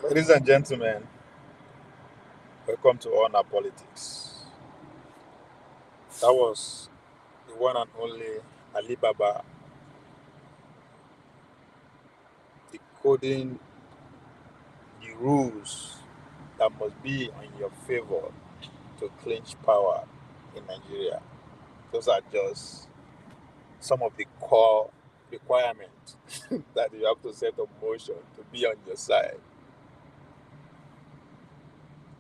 Ladies and gentlemen, welcome to Honor Politics. That was the one and only Alibaba decoding the rules that must be in your favor to clinch power in Nigeria. Those are just some of the core requirements that you have to set up motion to be on your side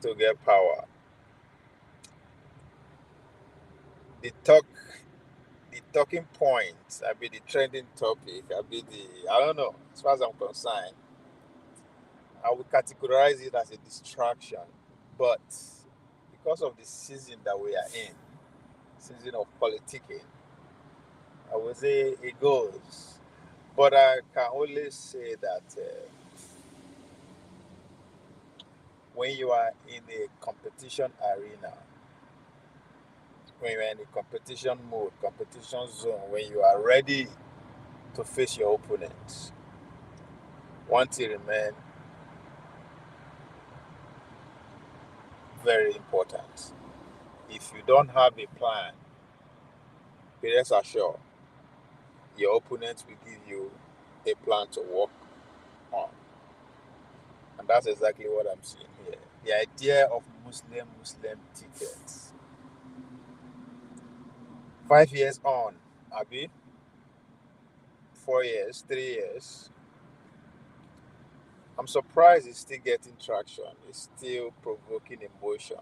to get power. The talk, the talking point, I mean the trending topic, I don't know. As far as I'm concerned, I would categorize it as a distraction, but because of the season that we are in, season of politicking, I would say it goes. But I can only say that when you are in a competition arena, when you're in a competition mode, competition zone, when you are ready to face your opponents, one thing remains very important. If you don't have a plan, be rest assured your opponent will give you a plan to work on. And that's exactly what I'm seeing here. The idea of Muslim tickets. 5 years on, Abi, 4 years, 3 years. I'm surprised it's still getting traction. It's still provoking emotion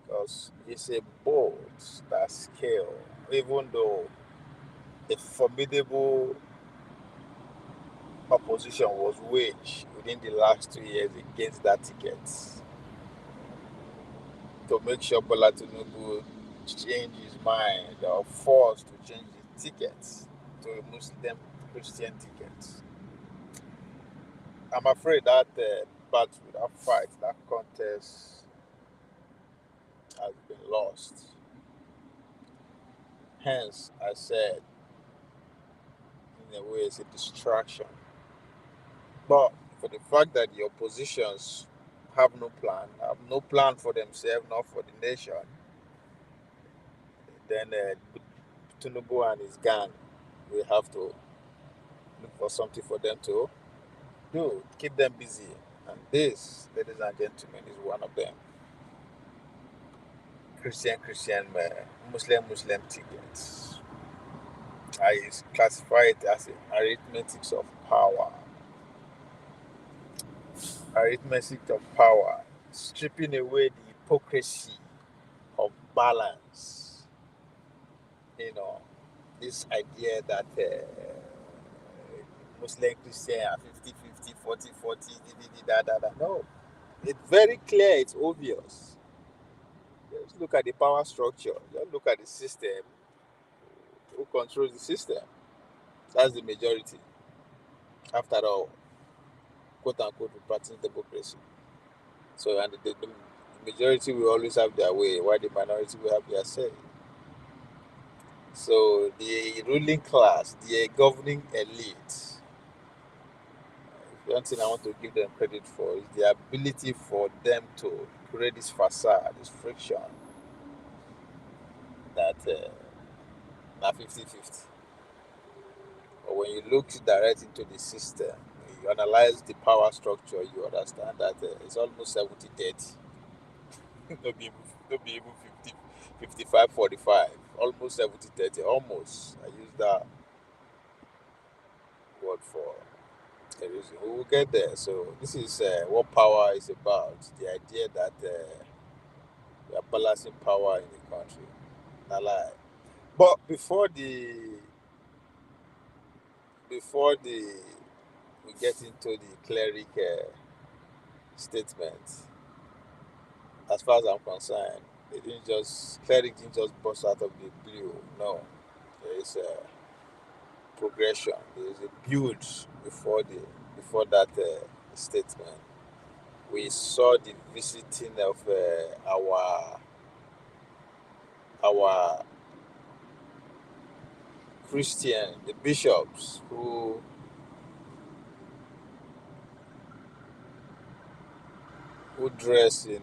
because it's a boat that scale, even though a formidable opposition was waged within the last 2 years against that ticket to make sure Bola Tinubu change his mind or forced to change the tickets to a Muslim Christian ticket. I'm afraid that battle, that fight, that contest has been lost. Hence, I said, in a way, it's a distraction. But for the fact that the oppositions have no plan for themselves, not for the nation, then Tinubu and his gang will have to look for something for them to do, keep them busy. And this, ladies and gentlemen, is one of them. Christian, Muslim tickets. I classify it as arithmetic of power. Arithmetic of power, stripping away the hypocrisy of balance. You know, this idea that Muslim Christian are 50-50, 40-40, da, da, da. No, it's very clear, it's obvious. Just look at the power structure, just look at the system. Who controls the system? That's the majority. After all, quote unquote, we practice democracy. So, and the majority will always have their way, while the minority will have their say. So, the ruling class, the governing elite, one thing I want to give them credit for is the ability for them to create this facade, this friction that now 50-50. But when you look direct into the system, you analyze the power structure, you understand that it's almost 70-30. Not be able 50. 55-45, almost 70-30, almost. I use that word for a reason. We will get there. So this is what power is about. The idea that we are balancing power in the country. Not lie. But before the we get into the cleric statement, as far as I'm concerned, cleric didn't just burst out of the blue. No, there is a progression. There is a build before that statement. We saw the visiting of our Christian, the bishops who dress in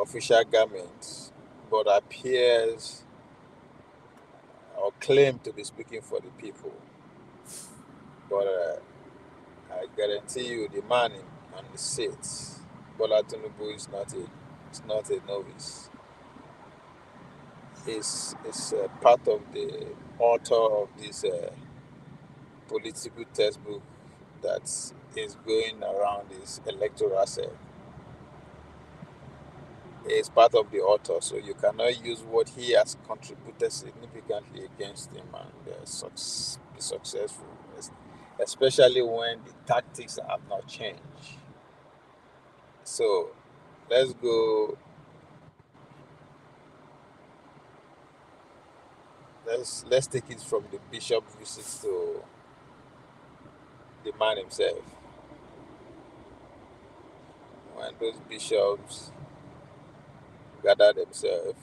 official garments, but appears or claim to be speaking for the people. But I guarantee you, the man on the seat, Bola Tinubu, is not a novice. Is part of the author of this political textbook that is going around his electoral cell. He is part of the author, so you cannot use what he has contributed significantly against him and be successful, especially when the tactics have not changed. So let's go. Let's take it from the bishop visit to the man himself. When those bishops gather themselves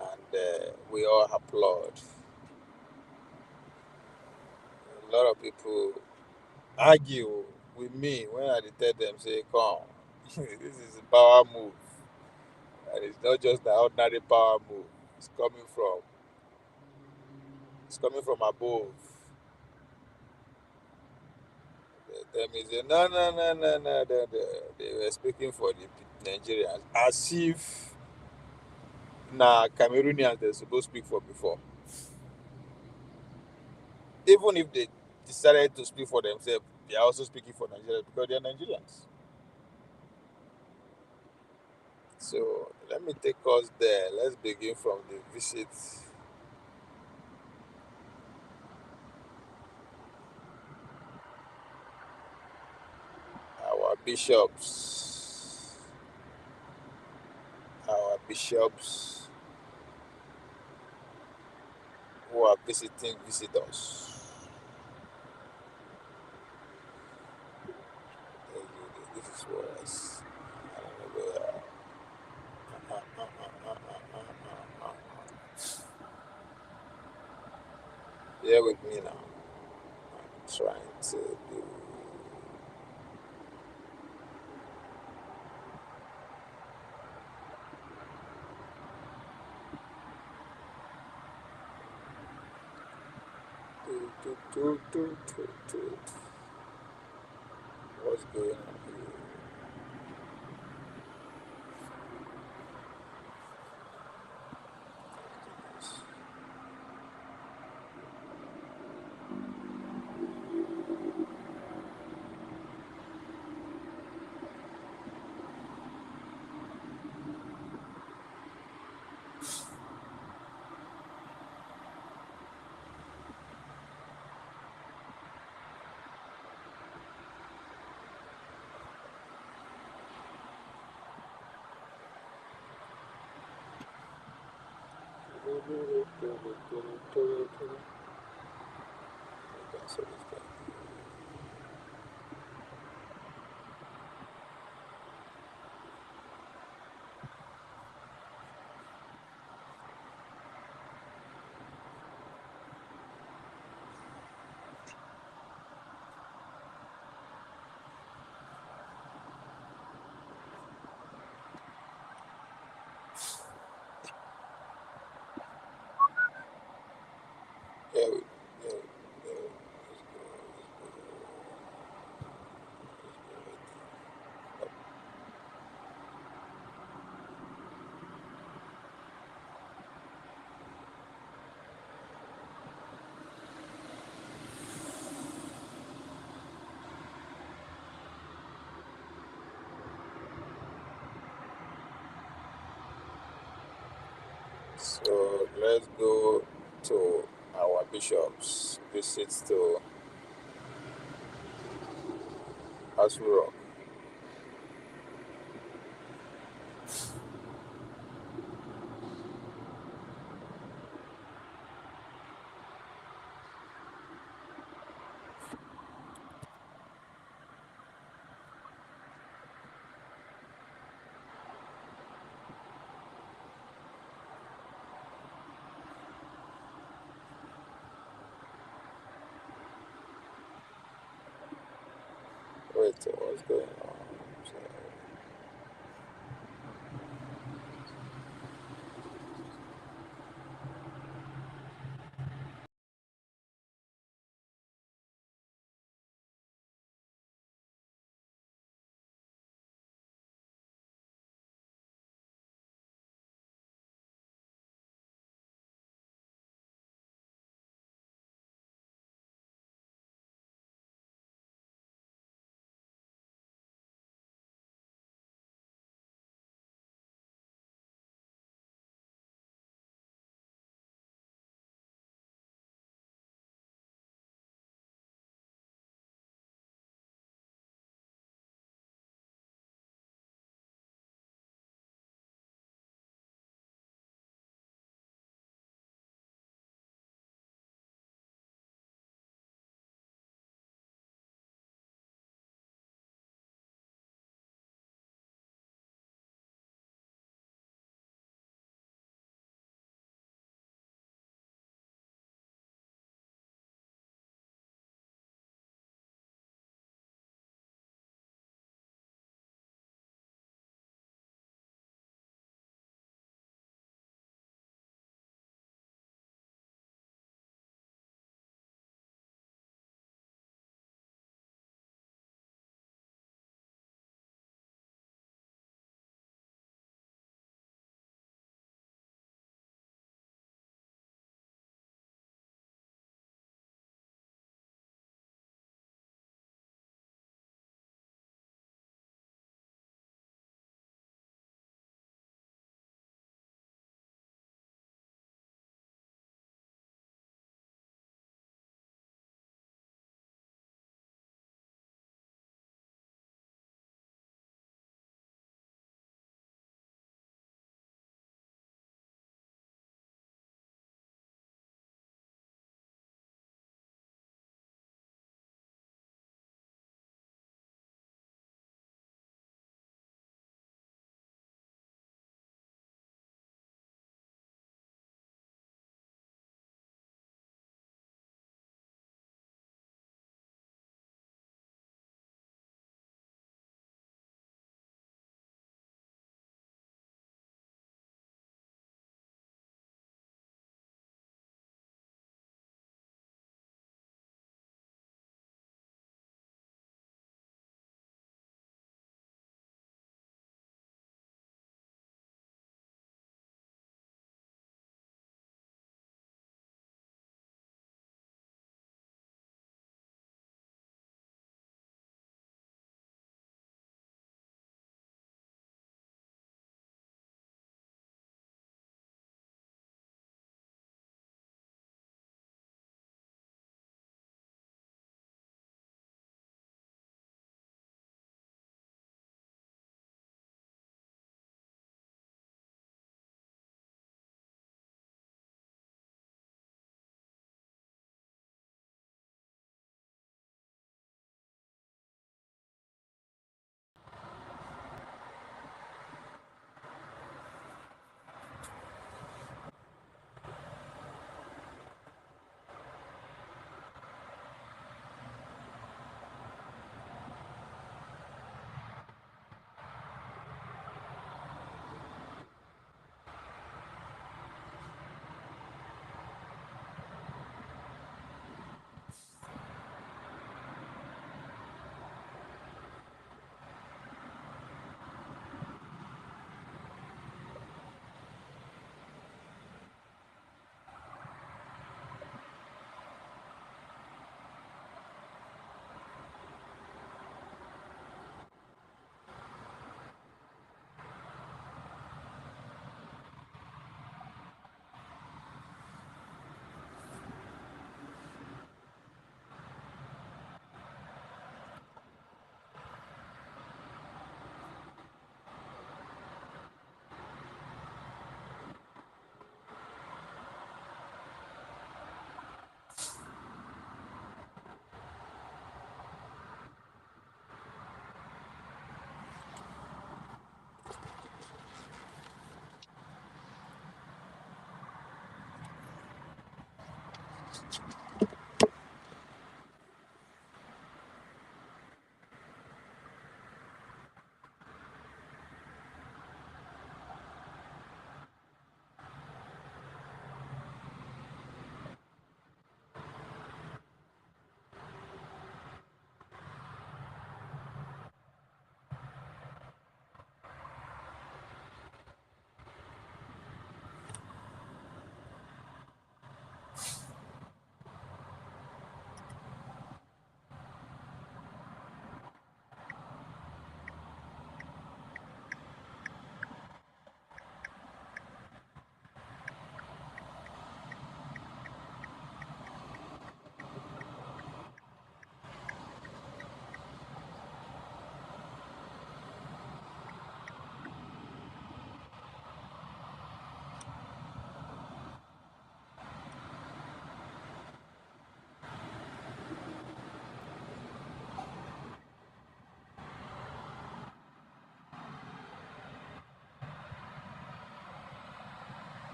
and we all applaud, a lot of people argue with me when I tell them, say, come, this is a power move. And it's not just the ordinary power move. It's coming from it's coming from above. They tell me, say, no, no, no, no, no. They were speaking for the Nigerians as if Cameroonians they're supposed to speak for before. Even if they decided to speak for themselves, they are also speaking for Nigerians because they are Nigerians. So let me take us there. Let's begin from the visit. Our bishops, our bishops who are visiting visitors. This is what I don't know where. Bear with me now. I'm trying to do. What's going on here? Cancel this guy. Yeah, yeah, yeah. Let's go. So let's go to our bishop's visit to Asu Rock. Wait, what's going on?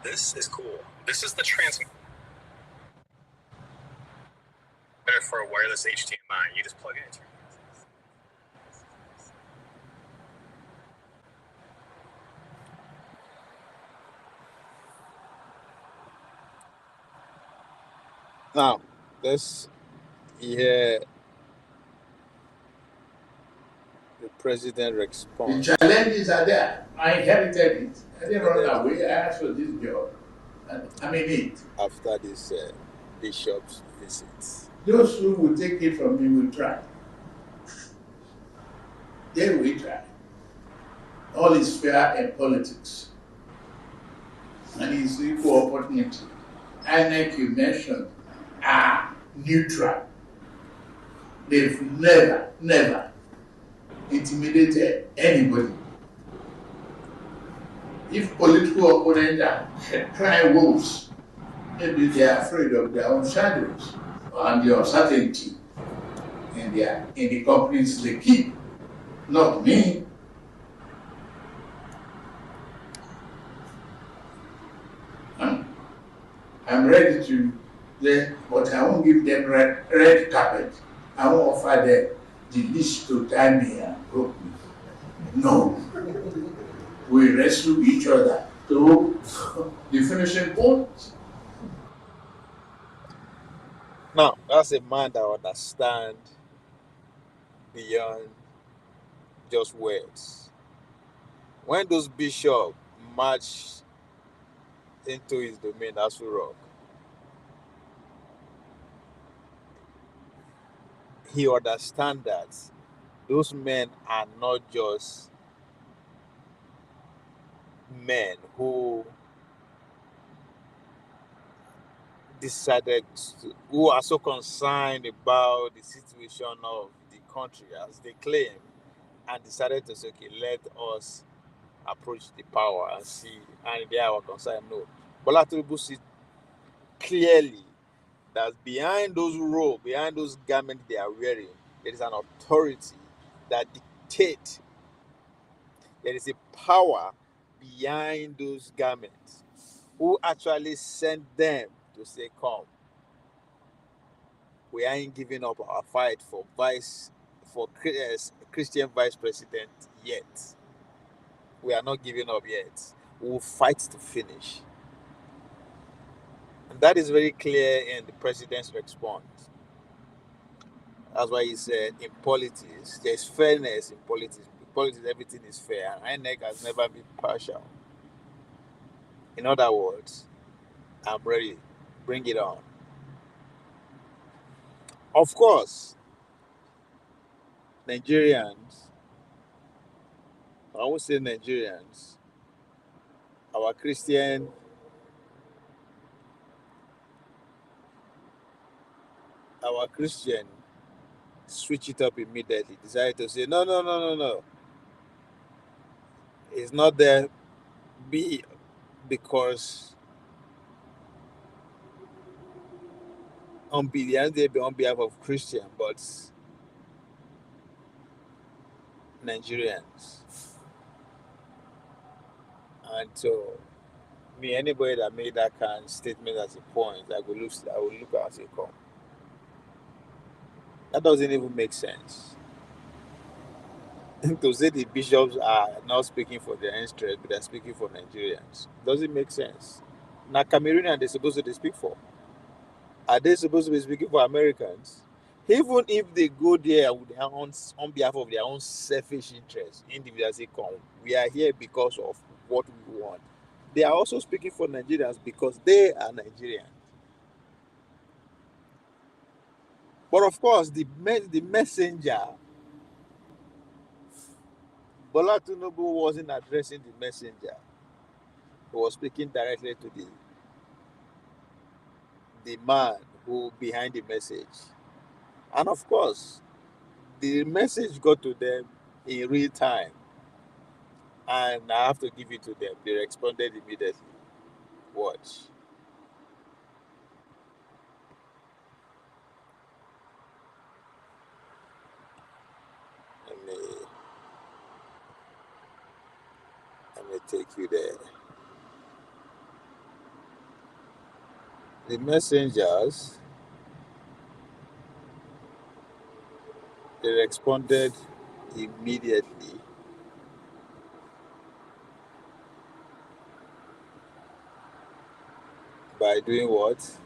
This is cool. This is the transmitter for a wireless HDMI. You just plug it into your now. This here, the president The responds challenges are there. I inherited it. I didn't run away. I asked for this job. And I'm in it. after this bishop's visit. Those who will take it from me will try. They will try. All is fair in politics. And it's equal opportunity. INEC you mentioned are neutral. They've never intimidated anybody. If political opponents are crying wolves, maybe they are afraid of their own shadows and the uncertainty in the companies they keep. Not me. I'm ready to, but I won't give them red carpet. I won't offer them the leash to tie me and rope me. No. We wrestle each other to the finishing point. Now, that's a man that understands beyond just words. When those bishops march into his domain, that's rock, he understands that those men are not just men who decided who are so concerned about the situation of the country as they claim and decided to say, okay, let us approach the power and see, and they are our concern. No. Bola Tinubu sees clearly that behind those robes, behind those garments they are wearing, there is an authority that dictates. There is a power behind those garments who actually sent them to say, come, we ain't giving up our fight for Christian vice president yet. We are not giving up yet. We will fight to finish. And that is very clear in the president's response. That's why he said in politics, there's fairness in politics. In politics, everything is fair. And INEC has never been partial. In other words, I'm ready. Bring it on. Of course, Nigerians, I would say Nigerians, our Christian switch it up immediately, decided to say, no. It's not there because on behalf of Christian, but Nigerians. And so anybody that made that kind of statement as a point, I will look at as a come. That doesn't even make sense. To say the bishops are not speaking for their interest, but they're speaking for Nigerians. Doesn't make sense. Now Cameroonian they're supposed to speak for. Are they supposed to be speaking for Americans? Even if they go there with their own, on behalf of their own selfish interests, individuals say, come, we are here because of what we want. They are also speaking for Nigerians because they are Nigerians. But of course, the messenger, Bola Tinubu wasn't addressing the messenger. He was speaking directly to the man who behind the message. And of course, the message got to them in real time. And I have to give it to them. They responded immediately. Watch. Let me take you there. The messengers, they responded immediately by doing what?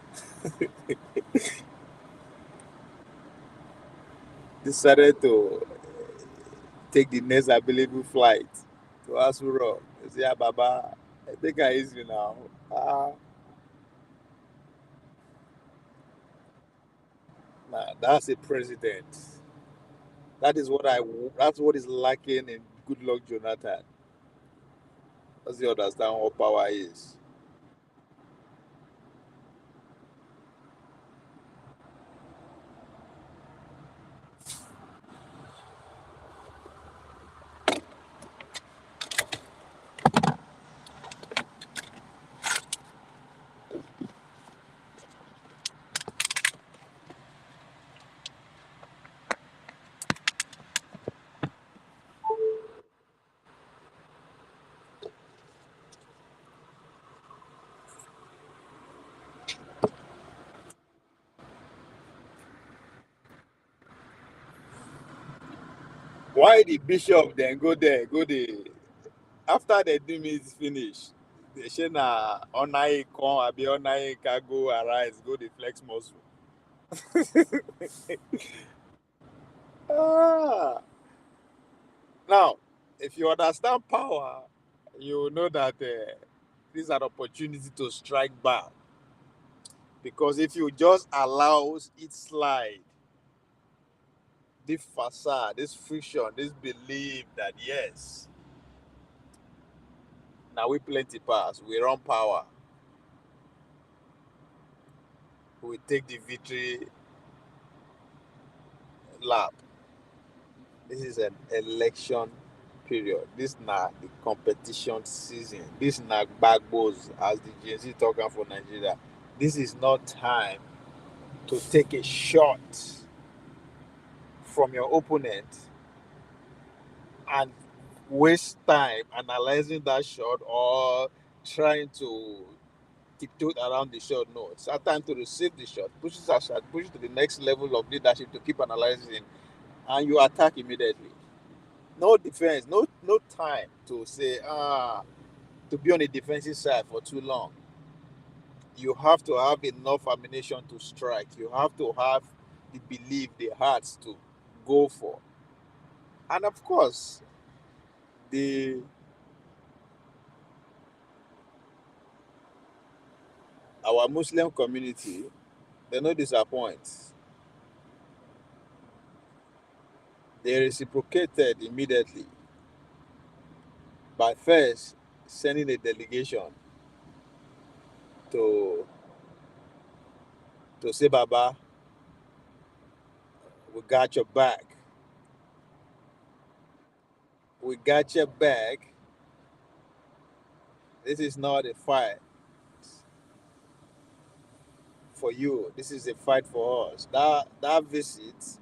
Decided to take the next available flight to Asuro. They say, "Ah, Baba, I think I easy now." Ah, nah, that's a president. That is what I. That's what is lacking in Good Luck Jonathan. Does he understand what power is? Why the bishop then go there? Go there after the dream is finished. They say na onaye come abi onaye can go arise go the flex muscle. Ah. Now, if you understand power, you know that these are opportunity to strike back. Because if you just allow it slide, this facade, this friction, this belief that yes, now we plenty pass, we run power, we take the victory lap. This is an election period. This na the competition season. This na bagbos as the Gen Z talking for Nigeria. This is not time to take a shot from your opponent and waste time analyzing that shot or trying to tiptoe around the shot. No, it's our time to receive the shot, push it aside, push it to the next level of leadership to keep analyzing, and you attack immediately. No defense, no time to say to be on the defensive side for too long. You have to have enough ammunition to strike. You have to have the belief, the hearts to go for. And of course, the our Muslim community, they no disappoint. They reciprocated immediately by first sending a delegation to say, Baba, we got your back. We got your back. This is not a fight for you. This is a fight for us. That visit,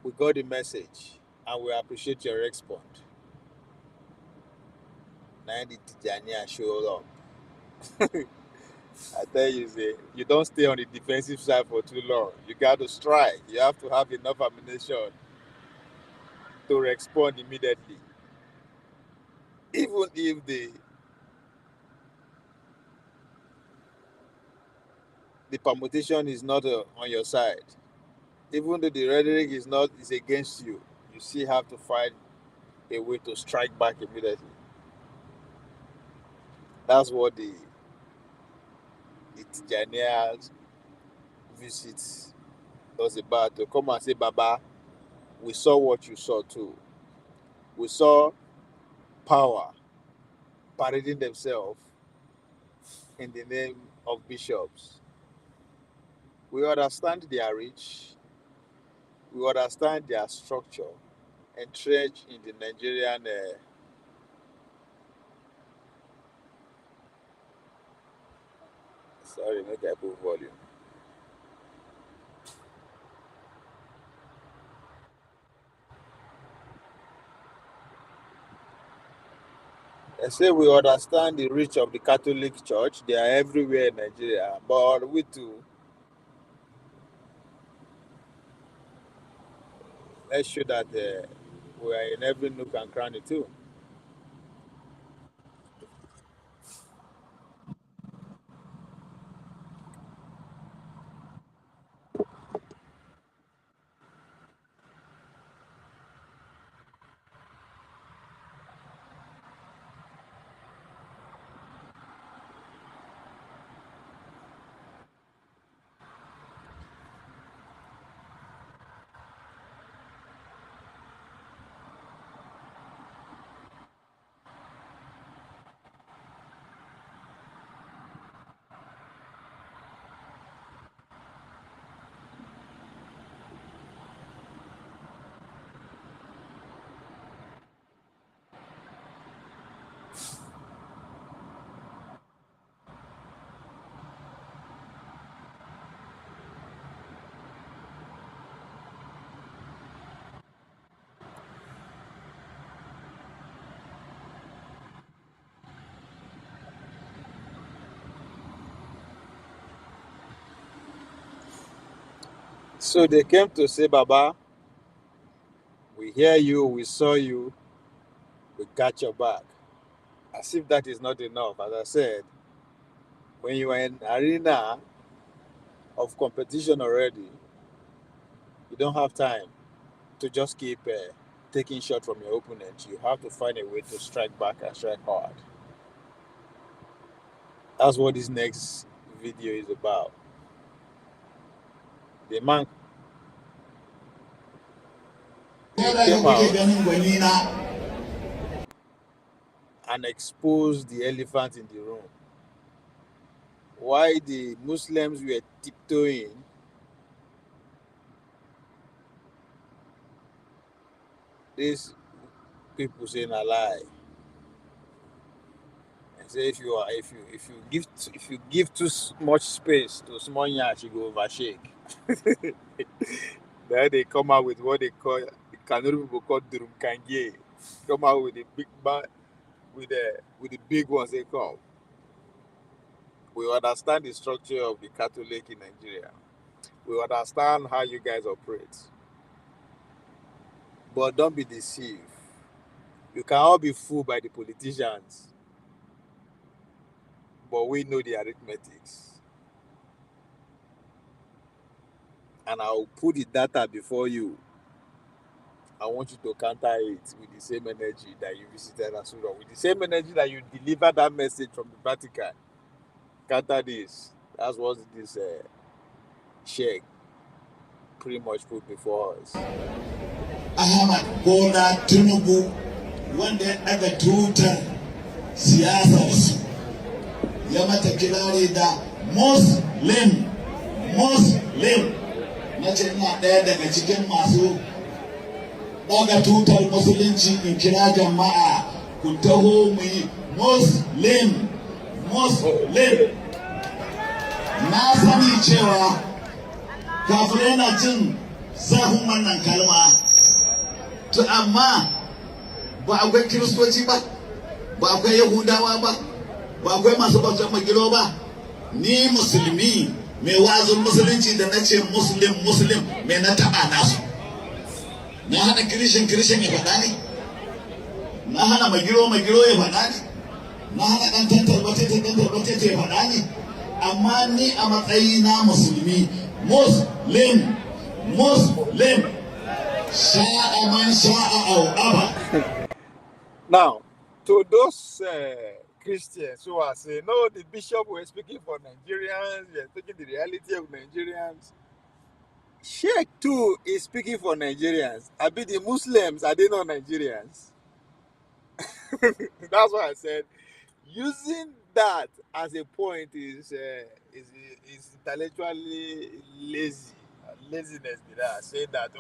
we got the message and we appreciate your response. Now the Tijania show up. I tell you, say, you don't stay on the defensive side for too long. You got to strike. You have to have enough ammunition to respond immediately. Even if the permutation is not on your side, even though the rhetoric is against you, you still have to find a way to strike back immediately. That's what the Tijania's visit was about, to come and say, Baba, we saw what you saw too. We saw power parading themselves in the name of bishops. We understand their reach, we understand their structure entrenched in the Nigerian. Sorry, make I put volume. I say we understand the reach of the Catholic Church. They are everywhere in Nigeria, but we too, let's show that we are in every nook and cranny too. So they came to say, Baba, we hear you, we saw you, we got your back. As if that is not enough. As I said, when you are in arena of competition already, you don't have time to just keep taking shot from your opponent. You have to find a way to strike back and strike hard. That's what this next video is about. The man came out and exposed the elephant in the room. Why the Muslims were tiptoeing, these people saying a lie. And say if you give too much space to small yash, you go overshake. Then they come out with what they call the Kanuri people call Durum Kanye. Come out with the big with the big ones they come. We understand the structure of the Catholic in Nigeria. We understand how you guys operate. But don't be deceived. You can all be fooled by the politicians, but we know the arithmetics. And I'll put the data before you. I want you to counter it with the same energy that you visited Asura, with the same energy that you delivered that message from the Vatican. Counter this. That's what this sheikh pretty much put before us. Ahmad Bola Tinubu wanda ya daga tutar siyasarsu ya mata kirari da Muslim. Na ce ina ɗaya daga cikin masu daga tutar musulunci in kira jama'a ku taho mu yi Muslim. Na sani cewa kafirai na jin zafin wannan kalma, to amma ba akwai kiristoci ba akwai yahudawa ba akwai masu bautar magiro ba. Ni musulmi mai wazin musulunci da na ce muslim mai na taɓa nasu. Na hana kirishin ya faɗa ne, na hana magiro ya faɗa ne, na hana ɗan tantarbace ya faɗa ne. Amma ni a matsayi na musulmi, muslim sha'a man sha'a au aba. Now, to those Christians who are saying, no, the bishop were speaking for Nigerians, we are speaking the reality of Nigerians. Sheikh too is speaking for Nigerians. I be the Muslims, are they not Nigerians? That's why I said using that as a point is intellectually laziness. That saying that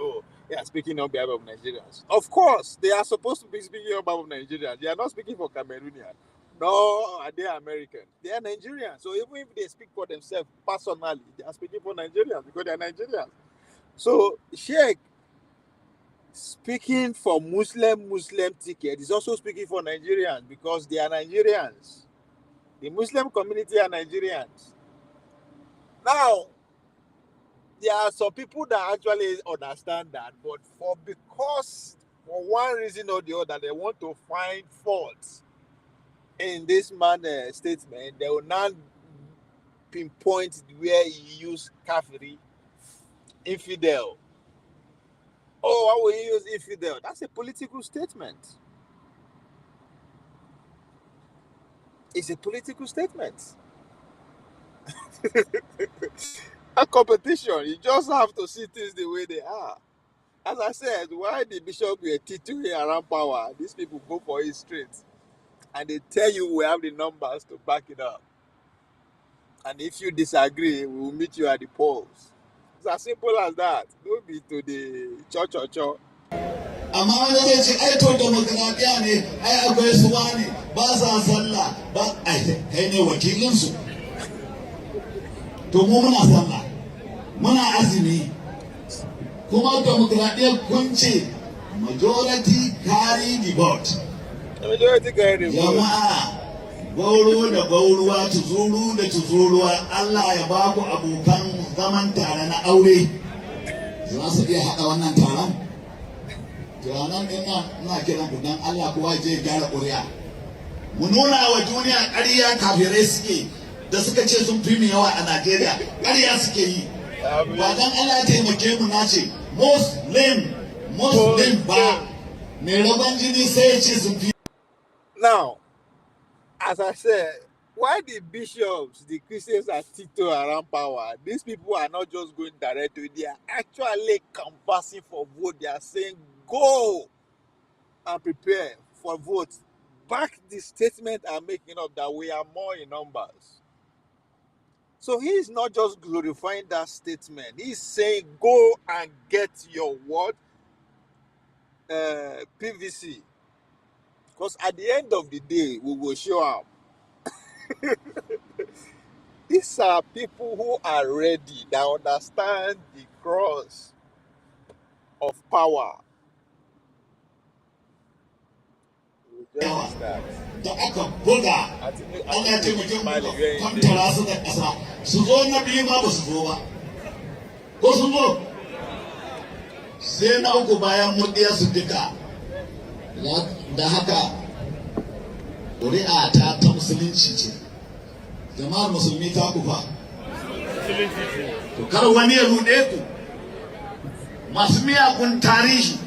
they are speaking on behalf of Nigerians. Of course, they are supposed to be speaking on behalf of Nigerians. They are not speaking for Cameroonians. No, they are American. They are Nigerians. So even if they speak for themselves personally, they are speaking for Nigerians because they are Nigerians. So Sheikh speaking for Muslim ticket is also speaking for Nigerians because they are Nigerians. The Muslim community are Nigerians. Now, there are some people that actually understand that, but because for one reason or the other, they want to find faults in this man's statement, they will not pinpoint where he used kafiri, infidel. Oh, why will he use infidel? That's a political statement. It's a political statement. A competition, you just have to see things the way they are. As I said, why the bishop were teetering around power, these people go for it straight. And they tell you we have the numbers to back it up. And if you disagree, we will meet you at the polls. It's as simple as that. Don't be to the church. Amma wani zai ce ai to demokradiya ne, ai akwai su wani ba sa sallah ba, ai kai ne wakilinsu. To mu muna sallah, muna azumi, kuma demokradiyar kun ce majority carry the vote. Jama'a, gauro da gauruwa, tuzuru da tuzuruwa, Allah ya ba ku abokan zaman tare na aure. Za su iya haɗa wannan taron? Ranar ina kiran ku dan Allah kowa je gyara ƙuri'a. Mu nuna wa duniya ƙarya kafirai suke da suka ce sun fi mu yawa a Najeriya, ƙarya suke yi. Ba dan Allah taimake mu na ce Muslim ba mai rabon jini sai ya ce sun fi. Now, as I said, why the bishops, the Christians are tiptoeing around power? These people are not just going directly, they are actually canvassing for vote. They are saying, go and prepare for vote. Back the statement I'm making up that we are more in numbers. So he is not just glorifying that statement. He's saying, go and get your what? PVC. Because at the end of the day, we will show up. These are people who are ready, that understand the cross of power. Da aka buga ana taimakon kwantara su da ƙasa su zo na biyu ma ba su zo ba ko sun zo sai na uku bayan murɗiya su duka da haka ƙuri'a ta musulunci ce jama'ar musulmi ta kufa to kar wani ya ruɗe ku masu miyagun tarihi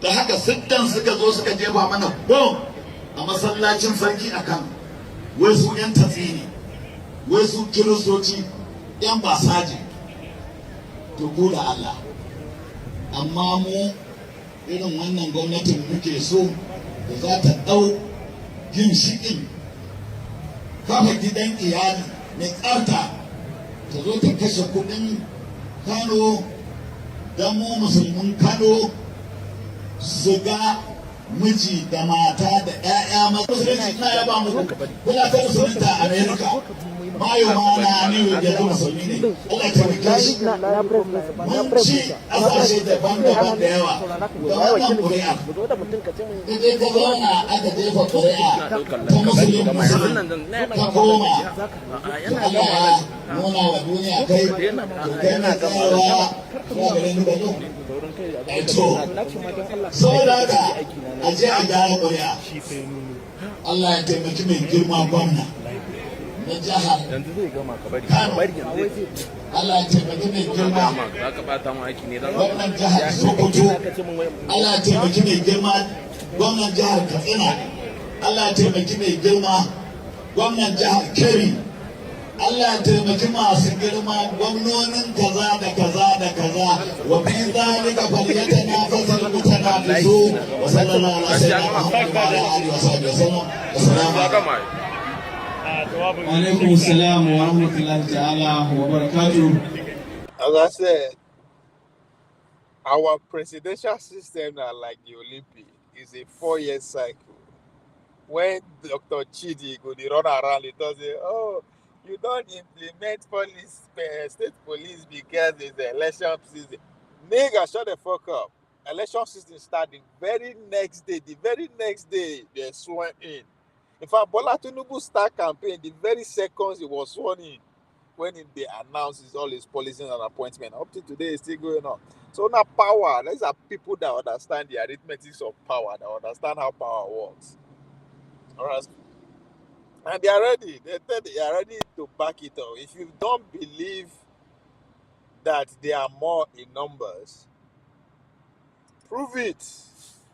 da haka siddan suka zo suka jefa mana bom a masallacin sarki a kan wai su yan tatsini wai su kiristoci yan basaji to kula Allah amma mu irin wannan gwamnatin muke so da za ta ɗau ginshiƙin kafa gidan iyali mai tsafta ta zo ta kashe kuɗin Kano don mu musulmin Kano su ga miji da mata da ƴaƴa masu musulunci na yaba muku kuna ta musulunta a Amerika mayo ma na ni yanzu musulmi ne Allah ta rike shi mun ci ƙasashe daban-daban da yawa da wannan ƙuri'a idan ka zauna aka jefa ƙuri'a ta musulmi ka koma Allah ya nuna wa duniya kai kai na tsayawa kuma garin gado saboda haka a je a gyara ƙuri'a Allah ya taimaki mai girma gwamna na jihar Kano Allah ya taimaki mai girma gwamnan jihar Sokoto Allah ya taimaki mai girma gwamnan jihar Katsina Allah ya taimaki mai girma gwamnan jihar Kebbi Allah ya taimaki masu girma gwamnonin kaza da kaza da kaza wa fi zalika falyatanafasul mutanafisun wa sallallahu alaihi wa alihi wa sallam assalamu alaikum. Alaikum assalam wa rahmatullahi ta'ala wa barakatuh. As I said, our presidential system are like the Olympic. It's a 4-year cycle. When Dr. Chidi go dey run around, he does say, oh, you don't implement police, state police because it's the election season. Nigga, shut the fuck up. Election season start the very next day. The very next day, they're sworn in. In fact, Bola Tinubu start campaign the very seconds he was sworn in when they announced all his policies and appointment. Up to today, it's still going on. So now power, these are people that understand the arithmetics of power, that understand how power works. All right. And they are ready. They are ready to back it up. If you don't believe that they are more in numbers, prove it.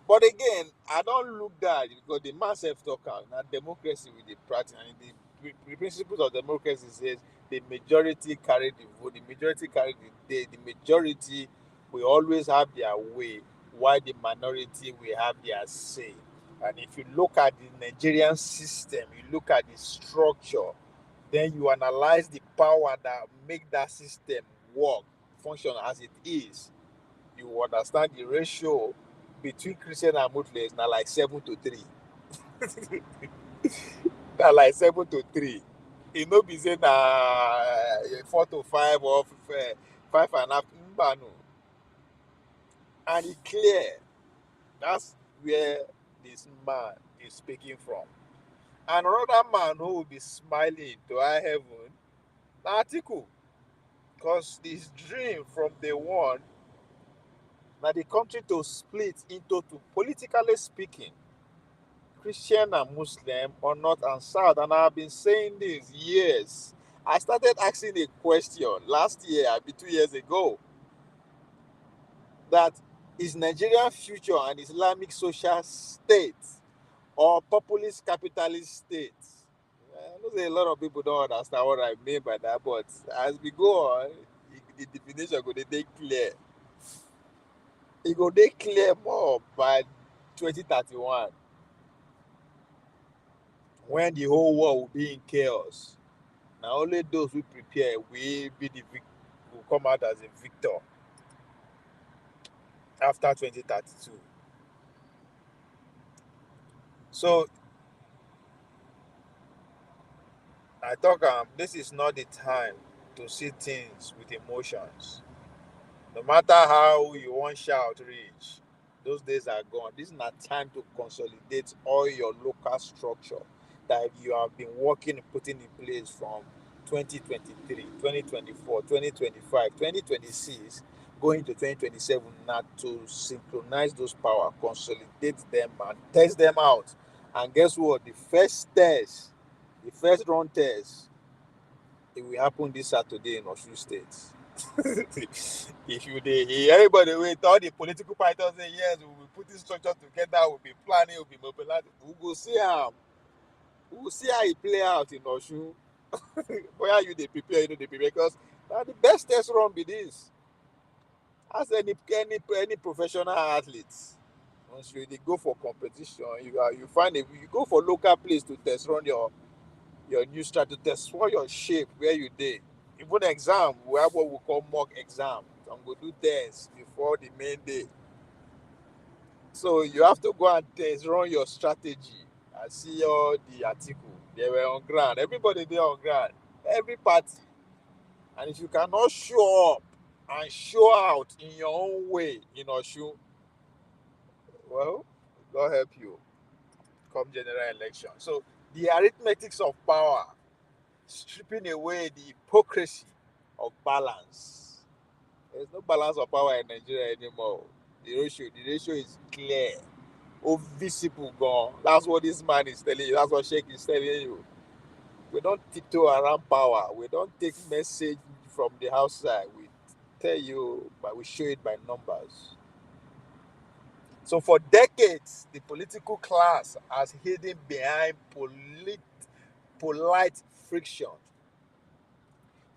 But again, I don't look that because the man self-talk out. Now democracy with the practice and the principles of democracy says the majority carry the vote, the majority carry the day, the majority will always have their way, while the minority will have their say. And if you look at the Nigerian system, you look at the structure, then you analyze the power that make that system work, function as it is, you understand the ratio between Christian and Muslims now like 7-3. Now like 7-3. It no be say na 4-5 or 5.5. No. And it clear. That's where this man is speaking from. And another man who will be smiling to high heaven, na Atiku. Because this dream from day one, now the country to split into two, politically speaking, Christian and Muslim or North and South. And I've been saying this years. I started asking a question last year, 2 years ago, that is Nigerian future an Islamic social state or populist capitalist state? I know that a lot of people don't understand what I mean by that, but as we go on, the definition go dey clear. It go dey clear more by 2031. When the whole world will be in chaos. Now only those who prepare will come out as a victor after 2032. So I thought this is not the time to see things with emotions. No matter how you want shout reach, those days are gone. This is not time to consolidate all your local structure that you have been working and putting in place from 2023, 2024, 2025, 2026, going to 2027, not to synchronize those power, consolidate them and test them out. And guess what? The first run test, it will happen this Saturday in Osun State. If you everybody wait, all the political parties say yes, we will put this structure together, we'll be planning, we'll be mobilizing. We will see how it play out in Osun. Where you they prepare, because the best test run be this. As any professional athletes, once you they go for competition, you go for local place to test run your new strategy, test run your shape where you did. Even exam, we have what we call mock exam. I'm going to do tests before the main day. So you have to go and test, run your strategy. I see all the article. They were on ground. Everybody there on ground. Every party. And if you cannot show up and show out in your own way in Osun, well, God help you come general election. So the arithmetics of power, stripping away the hypocrisy of balance. There's no balance of power in Nigeria anymore. The ratio is clear, visible, gone. That's what this man is telling you. That's what Sheikh is telling you. We don't tiptoe around power. We don't take message from the outside. We tell you, but we show it by numbers. So for decades, the political class has hidden behind polite friction,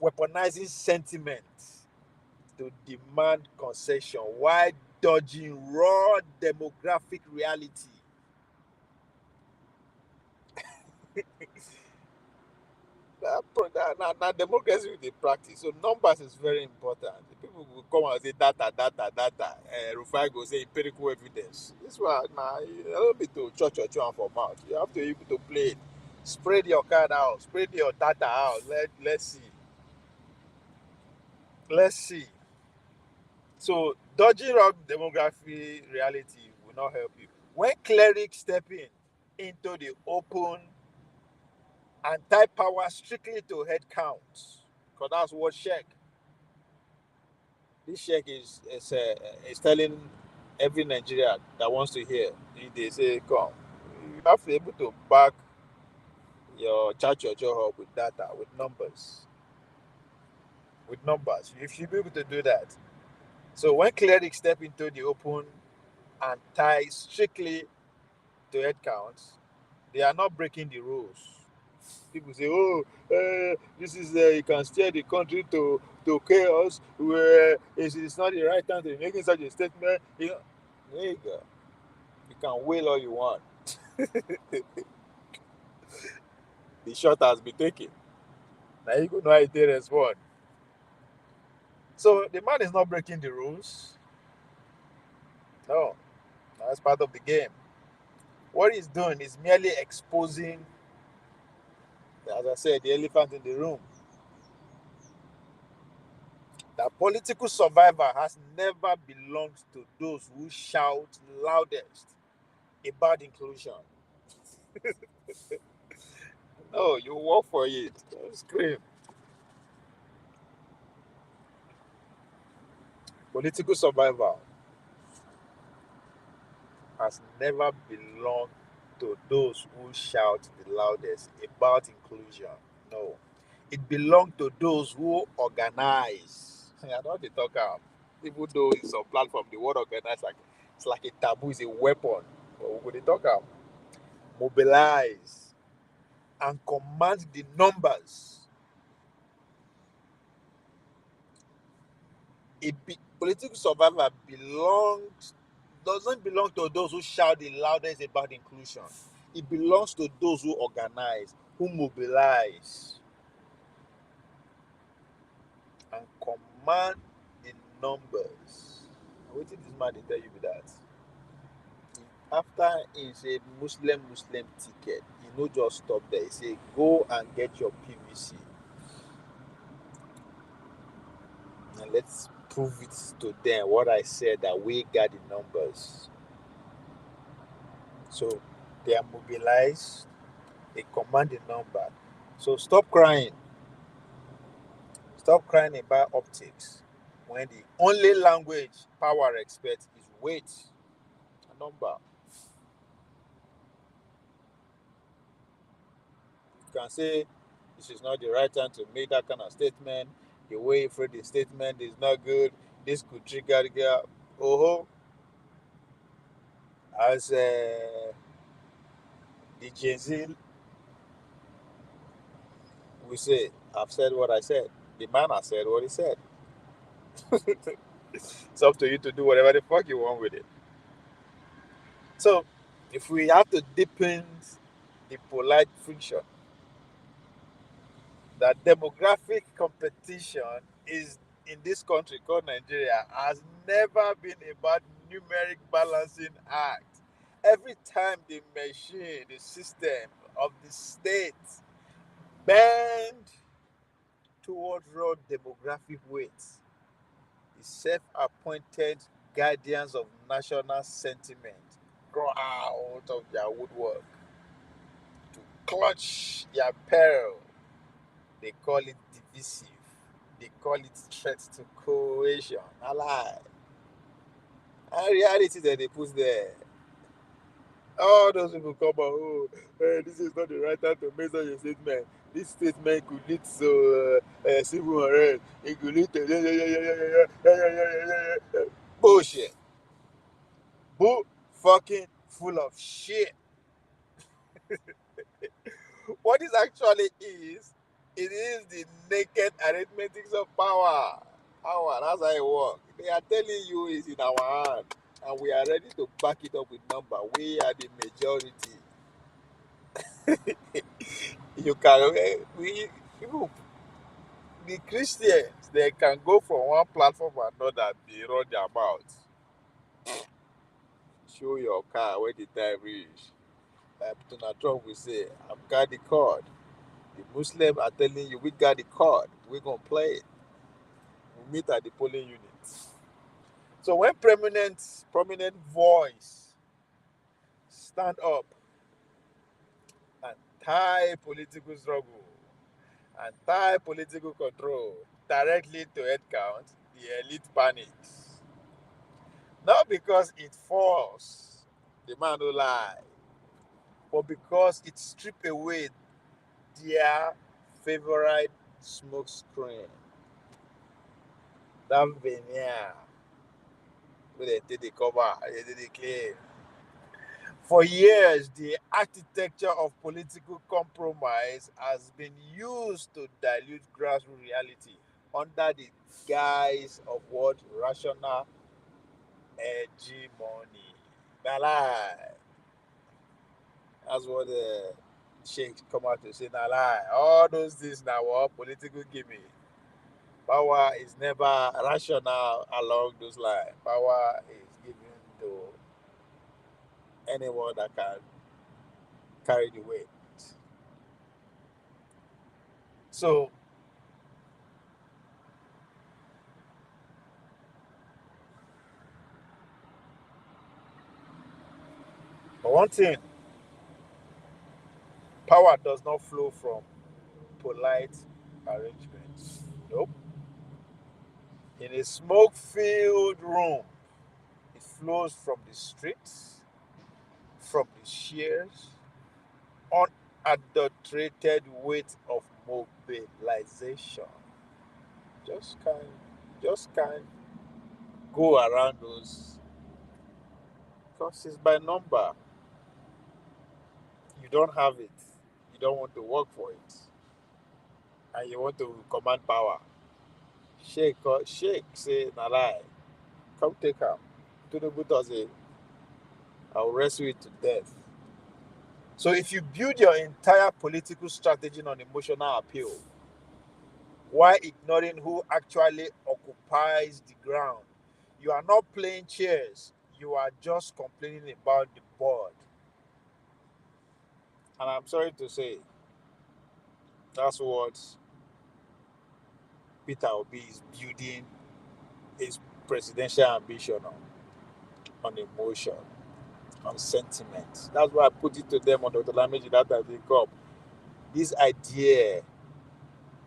weaponizing sentiment to demand concession while dodging raw demographic reality. Now democracy with the practice. So numbers is very important. The people will come and say data. Rufai go say empirical evidence. This one now you don't be to church for mouth. You have to be able to play it. Spread your card out, spread your data out. Let's see. So Dodging up demography reality will not help you. When clerics step into the open and tie power strictly to headcounts, because that's what check. This check is telling every Nigerian that wants to hear. They say, come, you have to be able to back your church your job up with data, with numbers. With numbers. You should be able to do that. So when clerics step into the open and tie strictly to headcounts, they are not breaking the rules. People say, "Oh, this is you can steer the country to chaos. Where it's not the right time to be making such a statement." There you go. You can wail all you want. The shot has been taken. Now you go know how they respond. So the man is not breaking the rules. No, that's part of the game. What he's doing is merely exposing, as I said, the elephant in the room. That political survivor has never belonged to those who shout loudest about inclusion. No, you work for it. Don't scream. Political survivor has never belonged to those who shout the loudest about inclusion. No. It belonged to those who organize. I don't want to talk about, even though it's on platform, the word organize it's like a taboo, it's a weapon. But we talk about mobilize and command the numbers. Political survivor doesn't belong to those who shout the loudest about inclusion. It belongs to those who organize, who mobilize, and command the numbers. What did this man tell you that? After he say Muslim ticket, he no just stop there. He say go and get your PVC. And let's prove it to them what I said, that we got the numbers. So they are mobilized, they command the number. So stop crying. Stop crying about optics when the only language power expects is weight, a number. You can say this is not the right time to make that kind of statement. The way you phrase the statement is not good. This could trigger the girl. Oh, as the Gen Z we say, I've said what I said. The man has said what he said. It's up to you to do whatever the fuck you want with it. So, if we have to deepen the polite friction, that demographic competition is in this country called Nigeria has never been about numeric balancing act. Every time the machine, the system of the state bend towards raw demographic weights, the self-appointed guardians of national sentiment grow out of their woodwork to clutch their peril. They call it divisive. They call it threat to cohesion. A lie. And reality that they put there. All those people come out, oh, this is not the right time to make such a statement. This statement could lead to civil unrest. It could lead to bullshit. Bull fucking full of shit. What this actually is, it is the naked arithmetics of power. Power, that's how it works. They are telling you it's in our hand, and we are ready to back it up with number. We are the majority. You can, people, the Christians, they can go from one platform to another, they run their mouth. Show your car when the time reach. Like Donald Trump will say, I've got the card. The Muslims are telling you, we got the card. We're going to play it. We meet at the polling unit. So when prominent voice stand up and tie political struggle and tie political control directly to headcount, the elite panics. Not because it falls, the man who lie, but because it strips away their favorite smoke screen. That veneer where they did the cover, they did the claim. For years, the architecture of political compromise has been used to dilute grassroots reality under the guise of what? Rational hegemony. Na lie. That's what the sheikhs come out to say. Na lie. All those things now were political gimme. Power is never rational along those lines. Power is given to anyone that can carry the weight. So, for one thing, power does not flow from polite arrangements. Nope. In a smoke-filled room, it flows from the streets, from the shears, unadulterated weight of mobilization. Just can't go around those because it's by number. You don't have it. You don't want to work for it, and you want to command power. Shake, say, na lie. Come take him. To the boot say, I'll wrestle it to death. So if you build your entire political strategy on emotional appeal, while ignoring who actually occupies the ground, you are not playing chess. You are just complaining about the board. And I'm sorry to say, that's what Peter Obi is building his presidential ambition on emotion, on sentiment. That's why I put it to them on Dr. Lamiji that they come. This idea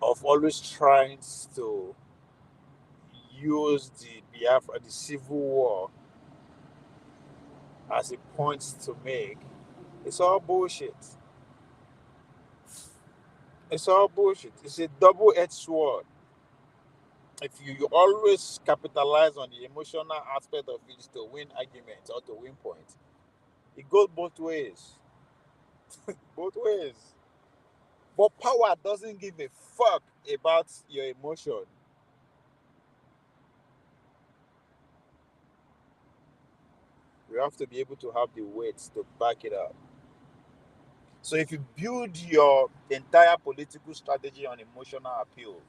of always trying to use the Biafra, the civil war, as a point to make, it's all bullshit. It's all bullshit. It's a double-edged sword. If you always capitalize on the emotional aspect of it to win arguments or to win points, it goes both ways. Both ways. But power doesn't give a fuck about your emotion. You have to be able to have the weight to back it up. So if you build your entire political strategy on emotional appeal,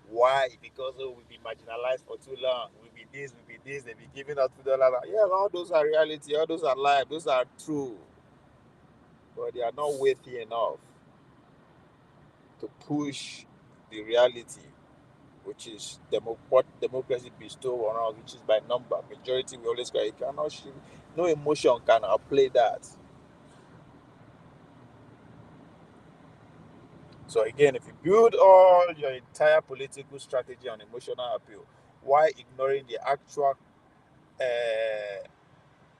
why? Because we've been marginalized for too long. We'll be this, they'll be giving us $2. Yeah, all those are reality, all those are life, those are true. But they are not weighty enough to push the reality, which is what democracy bestows on us, which is by number. Majority, we always cry. No emotion can outplay that. So again, if you build all your entire political strategy on emotional appeal, while ignoring the actual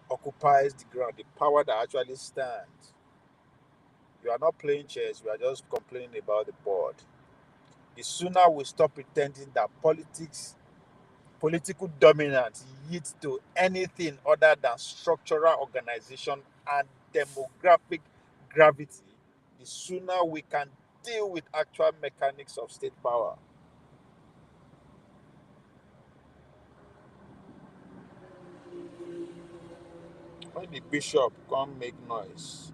occupies the ground, the power that actually stands, you are not playing chess, you are just complaining about the board. The sooner we stop pretending that political dominance leads to anything other than structural organization and demographic gravity, the sooner we can deal with actual mechanics of state power. When the bishop come make noise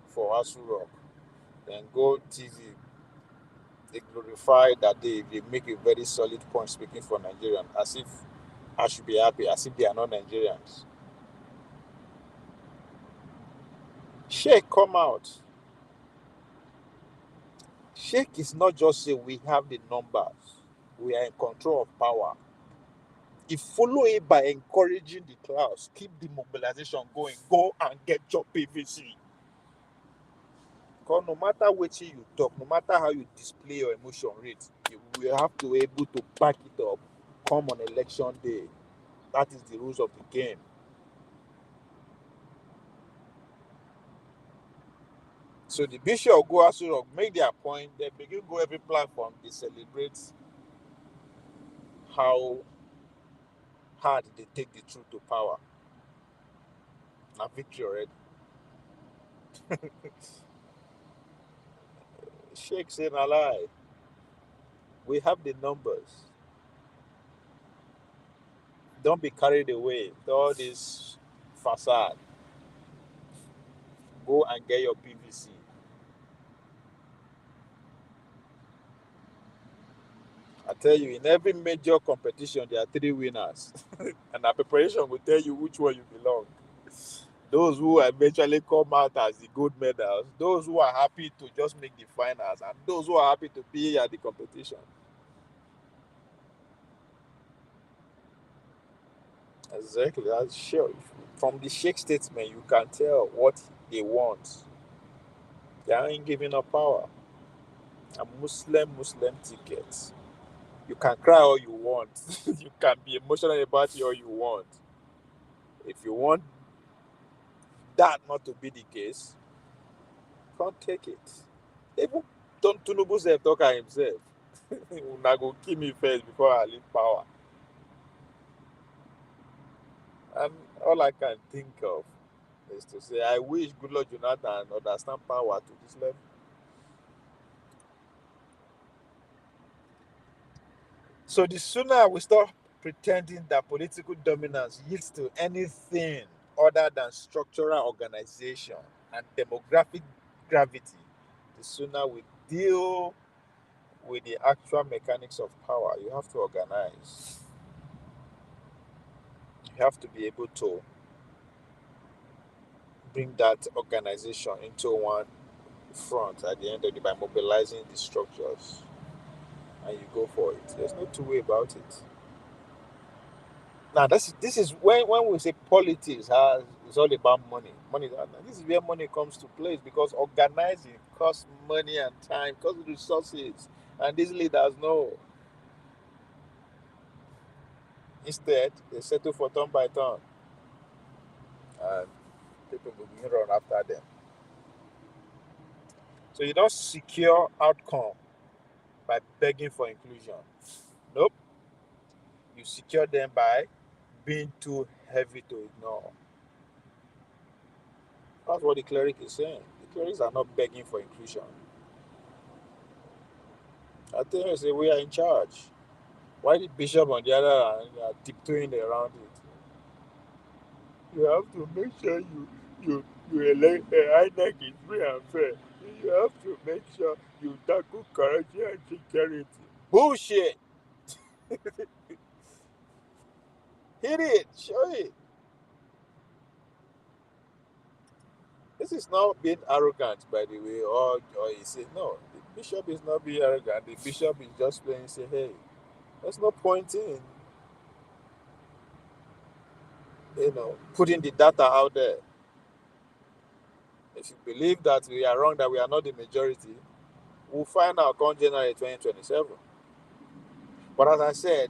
for Asu Rock, then go TV, they glorify that they make a very solid point speaking for Nigerians, as if I should be happy, as if they are not Nigerians. Sheikh come out. Sheikh is not just say we have the numbers, we are in control of power. You follow it by encouraging the crowds. Keep the mobilization going. Go and get your PVC. Because no matter what you talk, no matter how you display your emotion rate, you will have to be able to back it up come on election day. That is the rules of the game. So the bishop go as well, make their point, they begin go every platform, they celebrate how hard they take the truth to power. Now victory already. Sheikh saying a lie. We have the numbers. Don't be carried away with all this facade. Go and get your PVC. I tell you, in every major competition, there are 3 winners. And our preparation will tell you which one you belong. Those who eventually come out as the gold medals, those who are happy to just make the finals, and those who are happy to be at the competition. Exactly, that's sure. From the Sheikh statement, you can tell what they want. They ain't giving up power. A Muslim ticket. You can cry all you want. You can be emotional about it all you want. If you want that not to be the case, can't take it. Even Don Tunubu self talk himself. Una go kill me first before I leave power. And all I can think of is to say, I wish Goodluck Jonathan understand power to this level. So the sooner we stop pretending that political dominance yields to anything other than structural organization and demographic gravity, the sooner we deal with the actual mechanics of power. You have to organize. You have to be able to bring that organization into one front at the end of the day by mobilizing the structures, and you go for it. There's no two way about it. Now this is when we say politics it's all about money. Money. This is where money comes to place because organizing costs money and time, costs resources, and these leaders know. Instead, they settle for turn by turn, and people will run after them. So you don't secure outcome by begging for inclusion. Nope. You secure them by being too heavy to ignore. That's what the cleric is saying. The clerics are not begging for inclusion. I think they say we are in charge. Why the bishop on the other hand are tiptoeing around it? You have to make sure you elect INEC is free and fair. You have to make sure you tackle corruption and security. Bullshit! Hit it, show it. This is not being arrogant, by the way, or he said no. The bishop is not being arrogant. The bishop is just playing. Say, hey, there's no point in putting the data out there. If you believe that we are wrong, that we are not the majority, we'll find out come January 2027. But as I said,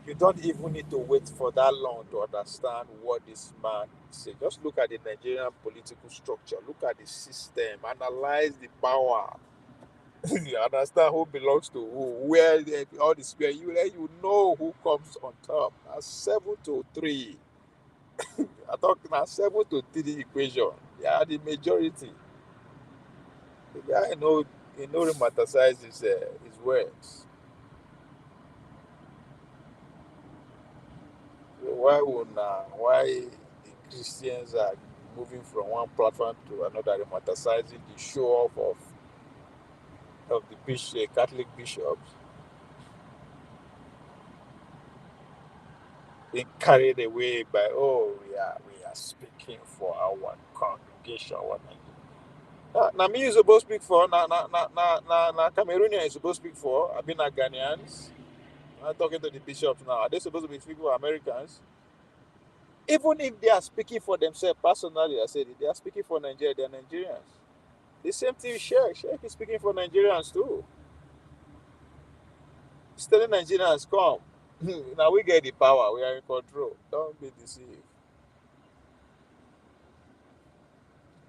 you don't even need to wait for that long to understand what this man said. Just look at the Nigerian political structure. Look at the system. Analyze the power. You understand who belongs to who, where all the square. You know who comes on top. That's 7-3. I talk now 7-3 equation. Yeah, the majority. The guy romanticize his words. So why the Christians are moving from one platform to another, romanticizing the show off of the Catholic bishops, being carried away by we are speaking for our congregation. Now me you supposed to speak for, na Cameroonian is supposed to speak for. I've been a Ghanaians. I'm talking to the bishops now. Are they supposed to be speaking for Americans? Even if they are speaking for themselves personally, I said it, they are speaking for Nigeria, they are Nigerians. The same thing with Sheikh. Sheikh is speaking for Nigerians too. He's telling Nigerians, come. Now we get the power, we are in control. Don't be deceived.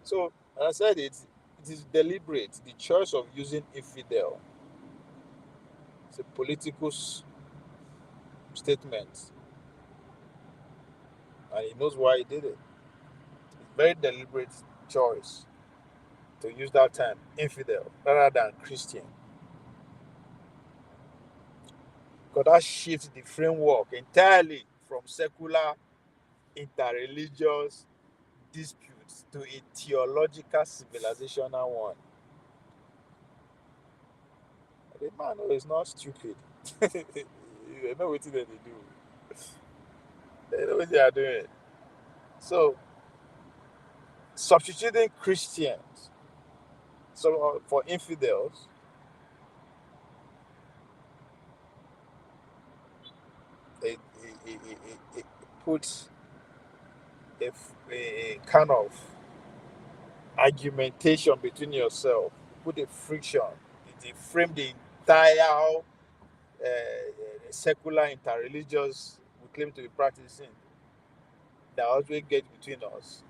So, as I said, it is deliberate. The choice of using infidel. It's a political statement, and he knows why he did it. It's a very deliberate choice to use that term, infidel, rather than Christian. Because that shifts the framework entirely from secular interreligious disputes to a theological civilizational one. The man is not stupid. They know what they do. They know what they are doing. So, substituting Christians for infidels it puts a kind of argumentation between yourself, put a friction. It frame the entire secular interreligious we claim to be practicing that always get between us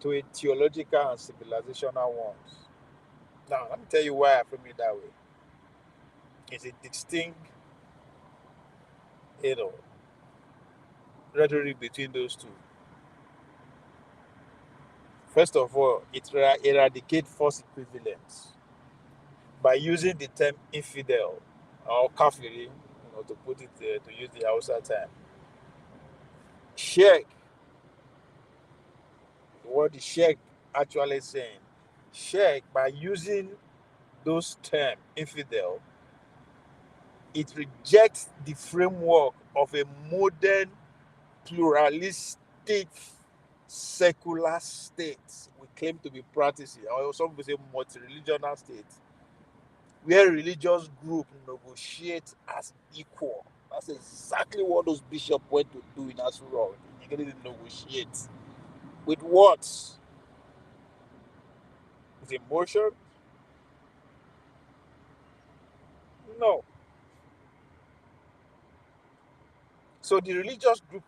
to a theological and civilizational ones. Now, let me tell you why I frame it that way. It's a distinct, you know, rhetoric between those two. First of all, it eradicates false equivalence by using the term infidel or kafiri, to put it to use the Hausa term. Sheikh, what the Sheikh actually saying, Sheikh, by using those terms, infidel, it rejects the framework of a modern pluralistic secular state we claim to be practicing, or some people say multi-religional state, where religious groups negotiate as equal. That's exactly what those bishops went to do in Asura. They didn't negotiate. With what? With emotion? No. So the religious group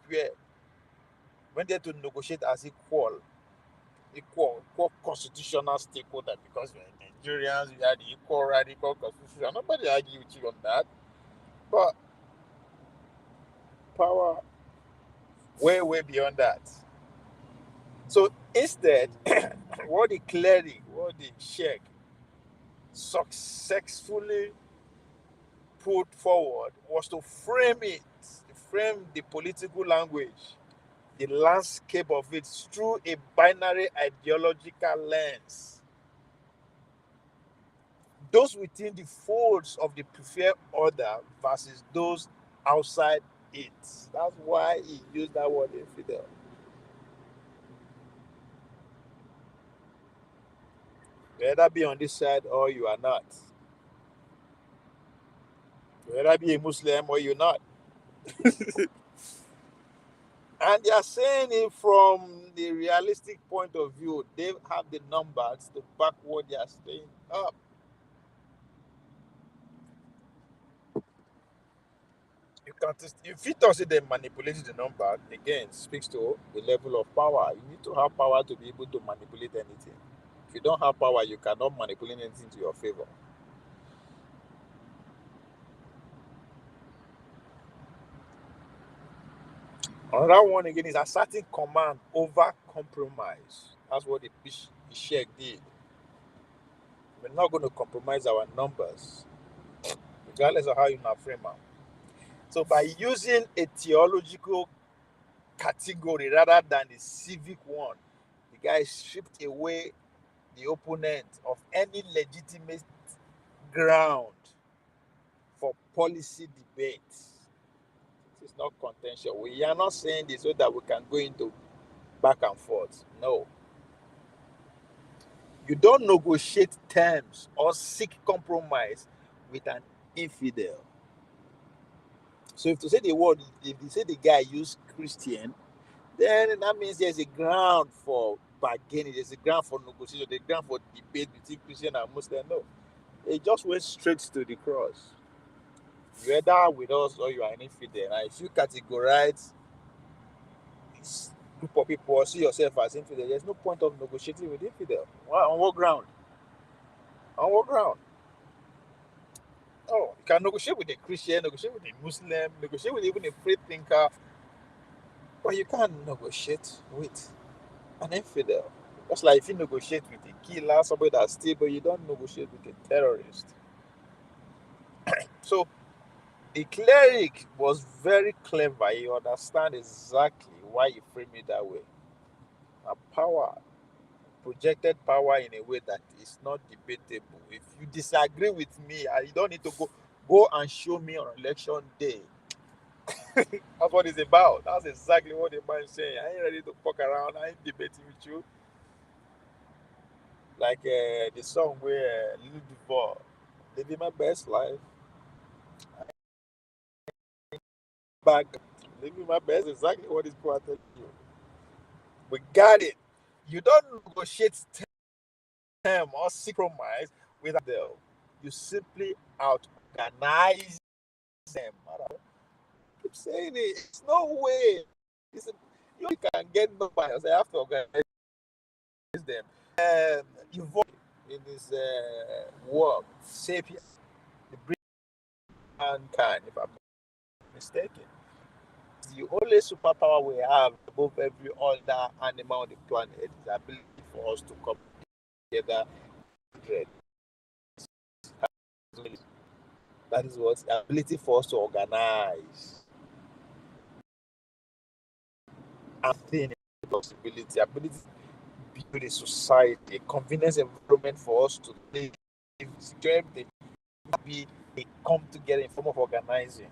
went there to negotiate as equal constitutional stakeholder, because we're Nigerians, we had the equal right, equal constitution. Nobody argue with you on that. But power way beyond that. So instead, what the cleric, what the sheikh successfully put forward was to frame the political language, the landscape of it through a binary ideological lens. Those within the folds of the preferred order versus those outside it. That's why he used that word infidel. You either be on this side or you are not. You either be a Muslim or you're not. And they are saying it from the realistic point of view. They have the numbers to back what they are saying up. If it doesn't then manipulate the number, again, speaks to the level of power. You need to have power to be able to manipulate anything. If you don't have power, you cannot manipulate anything to your favor. Another one again is asserting command over compromise. That's what the Sheikh did. We're not going to compromise our numbers, regardless of how you frame them. So by using a theological category rather than the civic one, the guy stripped away the opponent of any legitimate ground for policy debate. It's not contention. We are not saying this so that we can go into back and forth. No. You don't negotiate terms or seek compromise with an infidel. So if to say the word, if you say the guy used Christian, then that means there's a ground for bargaining, there's a ground for negotiation, there's a ground for debate between Christian and Muslim. No, it just went straight to the cross. You're either with us or you are an infidel. And if you categorize this group of people or see yourself as infidel, there's no point of negotiating with infidel. Why? On what ground? On what ground? Oh, you can negotiate with a Christian, negotiate with a Muslim, negotiate with even a free thinker, but you can't negotiate with an infidel. Just like if you negotiate with a killer, somebody that's still, but you don't negotiate with a terrorist. So the cleric was very clever. He understand exactly why he framed it that way. A power, projected power in a way that is not debatable. If you disagree with me, you don't need to go and show me on election day. That's what it's about. That's exactly what the man is saying. I ain't ready to fuck around. I ain't debating with you. Like the song where Little Duval, living my best life. Back, living my best. Exactly what this poor telling you. We got it. You don't negotiate term or compromise with them. You simply out organize them. I keep saying it. It's no way. You can get nobody else. I have to organize them. You vote in this work, Sapien, the British mankind, if I'm not mistaken. It's the only superpower we have above every other animal on the planet is the ability for us to come together. That is what the ability for us to organize. And think possibility, ability to build a society, a convenience environment for us to live, secure everything. They come together in form of organizing.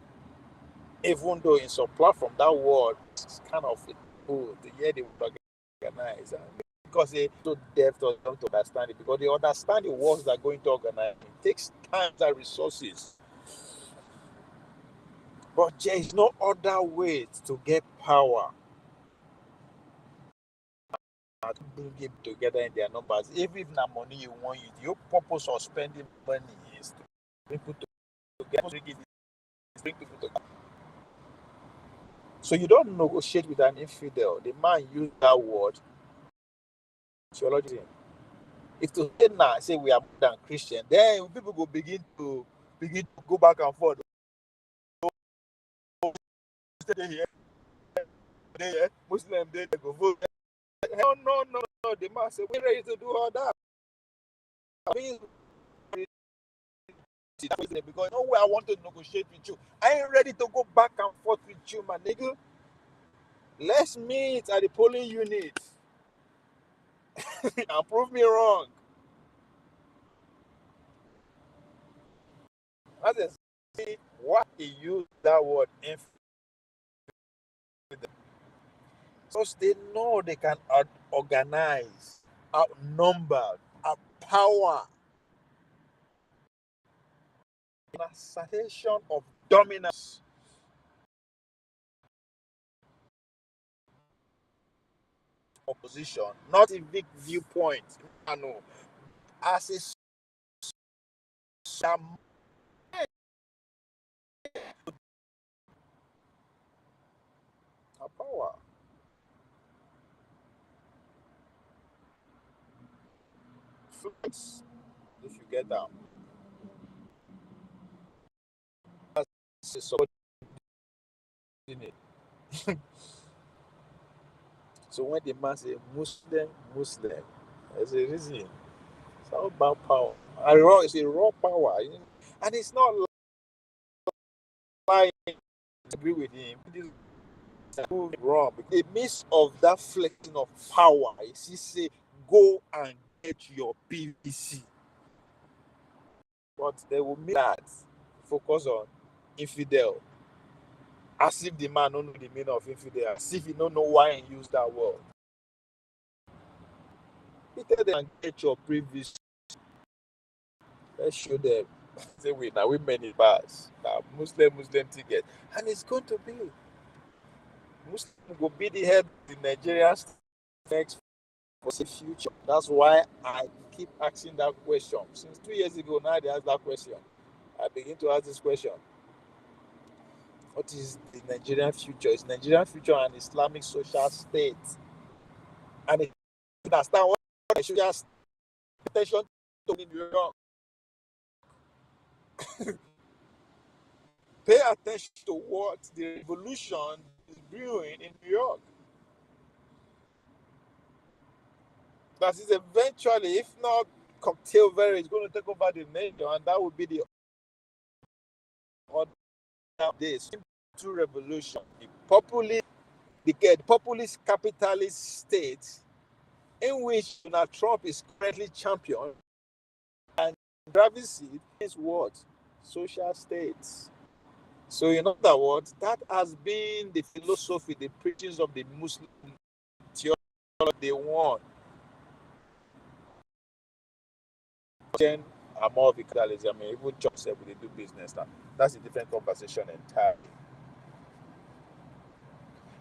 Even though in some platform that word is kind of cool to hear they would organize. Because they so depth of them to understand it, because they understand the works that are going to organize. It takes time and resources. But there is no other way to get power to bring it together in their numbers. Even if na money you want, your purpose of spending money is to bring people together, bring people together. So you don't negotiate with an infidel. The man used that word, theology. If to say now, say we are more than Christian, then people will begin to go back and forth. Stay here, Muslim, they go vote. No. The man said, we're ready to do all that. Because no way I want to negotiate with you. I ain't ready to go back and forth with you, my nigga. Let's meet at the polling unit and prove me wrong. That's exactly why he used that word infidel. Because they know they can organize, outnumber, outpower, an assertion of dominance. Opposition, not a big viewpoint. No, as a power. If you get down, that's subordinate. So when the man say Muslim, there's a reason. It's all about power. It's a raw power, and it's not lying. I agree with him. This is wrong. The midst of that flexing of power, he say, go and get your PVC. But they will make that focus on infidel. As if the man don't know the meaning of infidel, as if he don't know why he used that word. He tell them, get your PVC. Let's show them. Say we now we many bars. Now Muslim ticket. And it's going to be Muslim will be the head of the Nigerian next for the future. That's why I keep asking that question. Since 2 years ago now they ask that question. I begin to ask this question. What is the Nigerian future? Is Nigerian future an Islamic social state? And if you understand what I should just pay attention to in New York. Pay attention to what the revolution is brewing in New York. That is eventually, if not cocktail very, it's going to take over the nation, and that would be the order of this. To revolution, the populist capitalist state in which Donald Trump is currently champion, and driving seat is what? Social states. So in other words, that has been the philosophy, the preachings of the Muslim theology they want. Are more of capitalism. I mean, even church say they do business now. That's a different conversation entirely.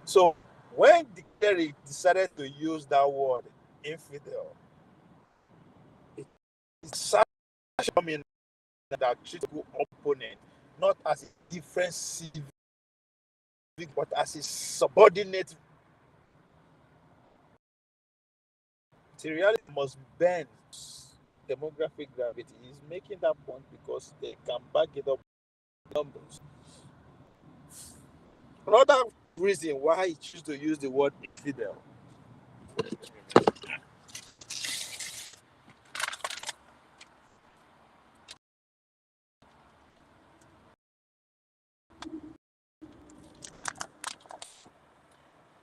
So when the cleric decided to use that word infidel, it's such a that treats the opponent not as a different civic, but as a subordinate. The reality must bend demographic gravity. Is making that point because they can back it up with numbers. Another reason why he choose to use the word infidel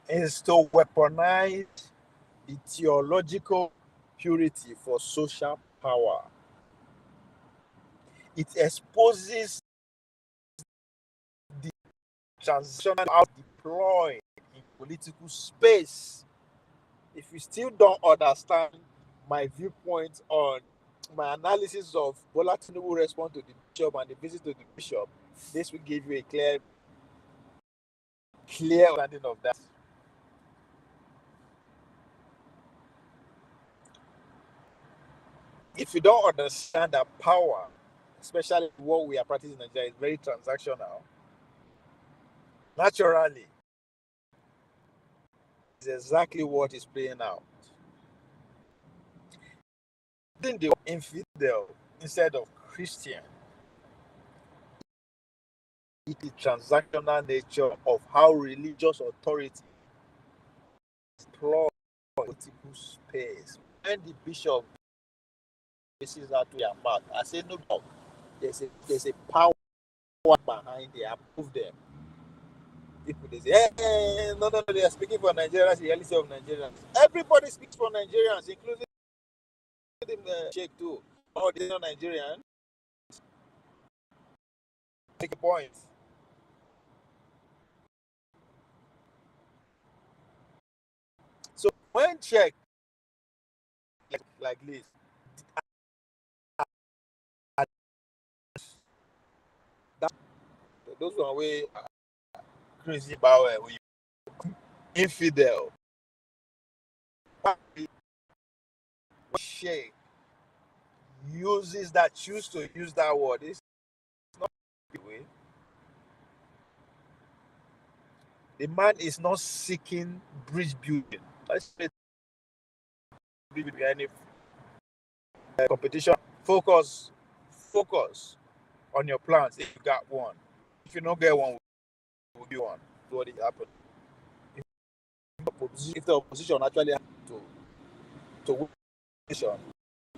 is to weaponize the theological purity for social power. It exposes the transactional how deployed in political space. If you still don't understand my viewpoint on my analysis of Bola Tinubu response to the bishop and the visit to the bishop, this will give you a clear understanding of that. If you don't understand that power, especially what we are practicing in Nigeria, is very transactional, naturally, it's exactly what is playing out. Then the infidel instead of Christian, the transactional nature of how religious authority deploys political space. When the bishop faces out to their mouth, I say no doubt there's a power behind they approve them. People they say, hey, no, they are speaking for Nigerians, the reality of Nigerians. Everybody speaks for Nigerians, including the Sheikh too. Oh, they're not Nigerian. Take a point. So when check like this, that, those one way crazy about infidel. Sheikh choose to use that word. It's not the way. The man is not seeking bridge building. Let's say any competition. Focus on your plans. If you got one, if you don't get one, will be one. What it happened? If the opposition actually has to win the position,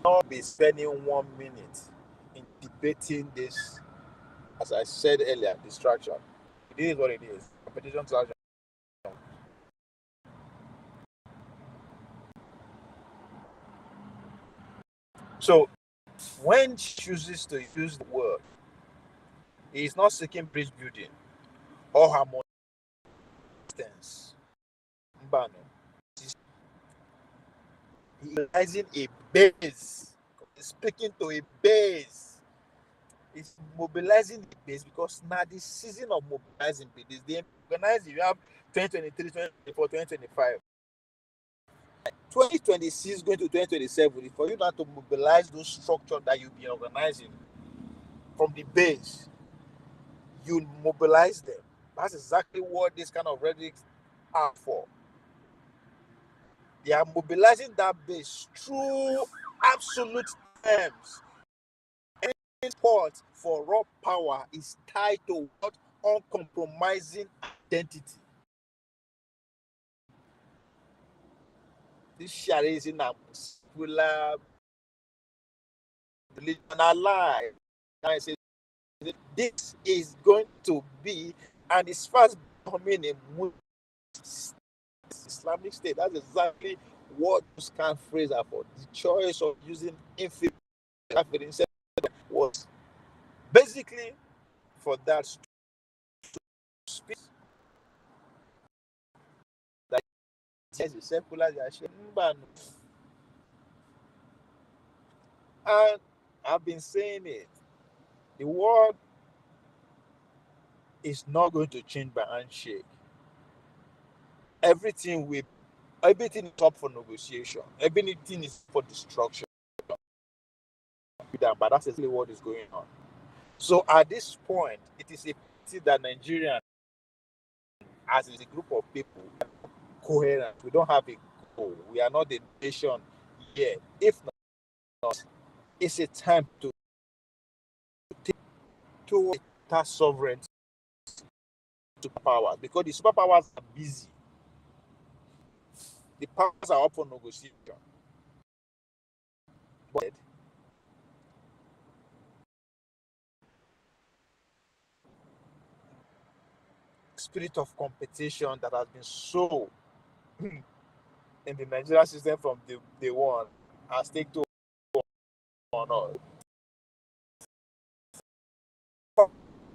not be spending 1 minute in debating this. As I said earlier, distraction. It is what it is. Competition distraction. So when she chooses to use the word, he is not seeking bridge building or harmony. He is raising a base. He's speaking to a base. It's mobilizing the base because now the season of mobilizing base. They organize you have 2023, 2024, 2025. 2026 going to 2027 for you not to mobilize those structures that you'll be organizing from the base. You mobilize them. That's exactly what this kind of rhetoric are for. They are mobilizing that base through absolute terms. Any support for raw power is tied to what uncompromising identity. This sharing and secular religion alive. And I say this is going to be, and it's fast becoming a Islamic state. That's exactly what those kind of phrases are for. The choice of using infinite was basically for that speech that says a secular. And I've been saying it. The world is not going to change by handshake. Everything is up for negotiation. Everything is for destruction. But that's exactly what is going on. So at this point, it is a pity that Nigerian, as a group of people, coherent. We don't have a goal. We are not a nation yet. If not, it's a time to take towards that sovereignty to power because the superpowers are busy. The powers are up for negotiation. But spirit of competition that has been so in the Nigerian system from day one has taken on us.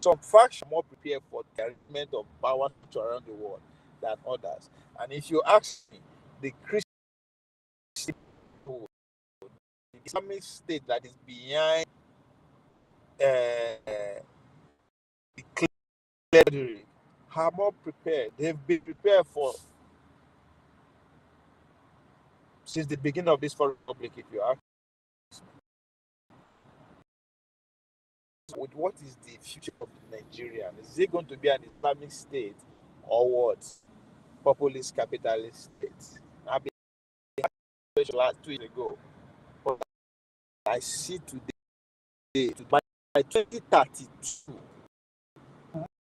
Some factions are more prepared for the arrangement of power around the world than others. And if you ask me, the Christian, the Islamic state that is behind the clerics are more prepared. They've been prepared for since the beginning of this foreign republic. If you ask with what is the future of the Nigerian? Is it going to be an Islamic state or what? Populist capitalist state? I've been last 2 years ago, but I see today by 2032,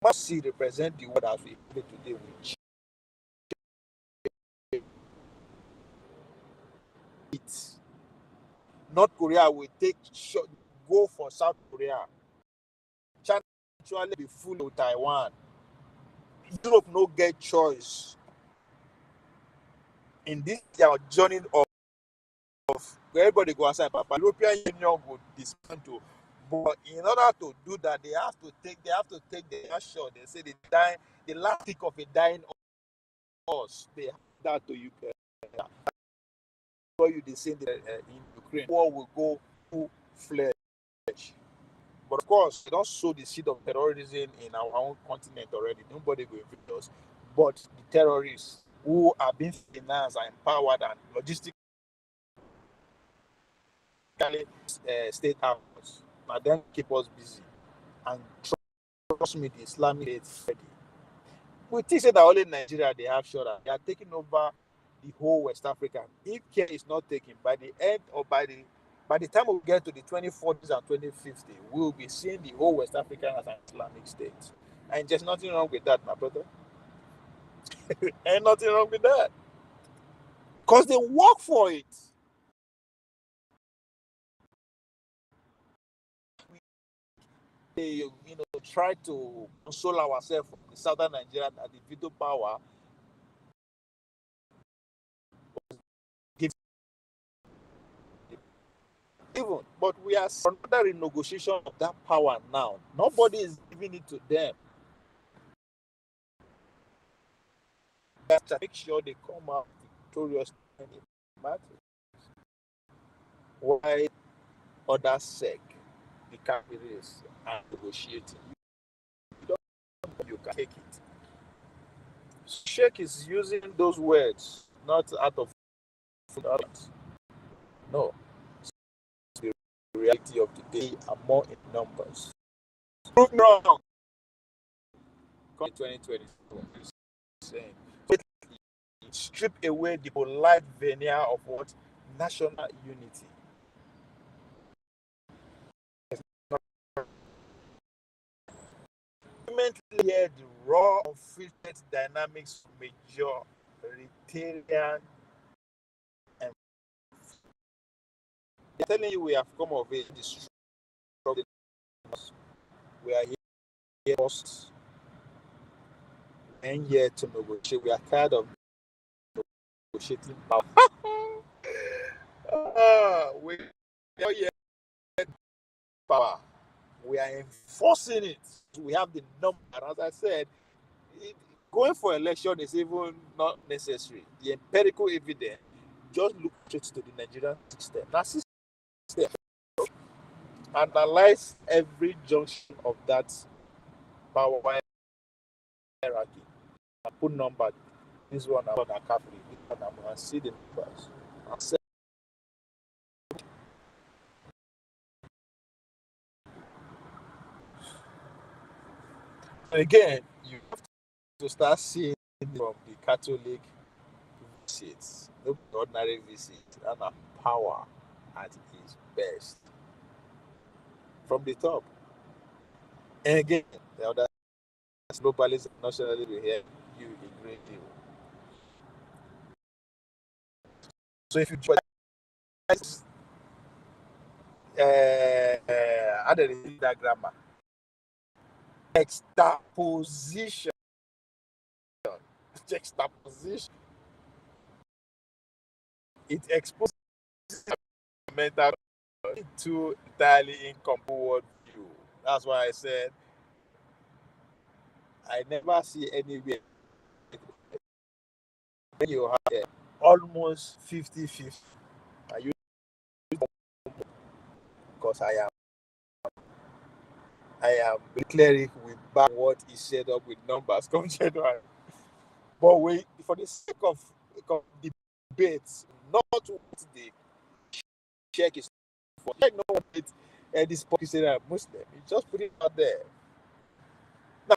must see represent the world as we play today with it. North Korea will go for South Korea. China actually be full of Taiwan. Europe no get choice in this their journey of everybody go outside. Papa, European Union would dismantle. But in order to do that, they have to take the shot. They say the last tick of a dying horse. They have that to Ukraine. For you, they say in Ukraine, war will go full fledged. But of course, they don't sow the seed of terrorism in our own continent already. Nobody will invade us. But the terrorists who are being financed and empowered and logistically state arms, and then keep us busy. And trust me, the Islamic State is ready. We think that only Nigeria they have shora. They are taking over the whole West Africa. If care is not taken by the end or by the time we get to the 2040s and 2050, we will be seeing the whole West Africa as an Islamic state. And there's nothing wrong with that, my brother. Ain't nothing wrong with that. Because they work for it. They, try to console ourselves from the southern Nigeria that the veto power gives even. But we are under renegotiation of that power now. Nobody is giving it to them. They have to make sure they come out victorious in it matters. Why others sec? The capitalist and negotiating. You can take it. Sheikh is using those words not out of no. The reality of the day are more in numbers. Prove me wrong. 2020, saying strip away the polite veneer of what national unity. Here, the raw, unfiltered dynamics of majoritarian. And they're telling you we have come of age. We are here first and here to negotiate. We are tired of negotiating power. We are here power. We are enforcing it. We have the number. And as I said, going for election is even not necessary. The empirical evidence just look straight to the Nigerian system. That system analyze every junction of that power hierarchy and put numbers. This one I'm not carefully. This one I'm going to see the numbers. Again, you have to start seeing from the Catholic visits, no ordinary visit, and a power at its best from the top. And again, the other globalism, nationalism, we hear you a great deal. So if you add that grammar, juxtaposition, it exposes mental into entirely incomparable worldview. That's why I said I never see anywhere when you have almost 50-50. Are you? Because I am the cleric with back what is set up with numbers come January. But for the sake of debates, not what the check is for. Check no one with this hypocrisy Muslim. You just put it out there. Now,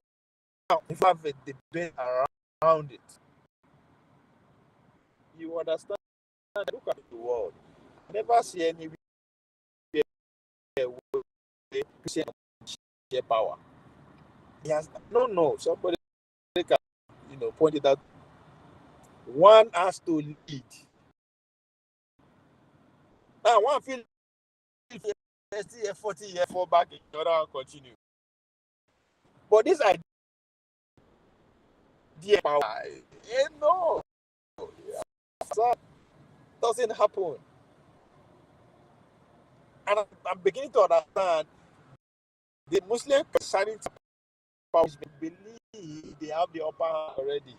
if you have a debate around it, you understand. Look at the world. Never see any share power. Yes, no. Somebody can, point it out. One has to lead. Now, one feel 30 years, 40 years, fall back, the other one continue. But this idea power, no, that doesn't happen. And I'm beginning to understand the Muslim Christianity powers believe they have the upper hand already.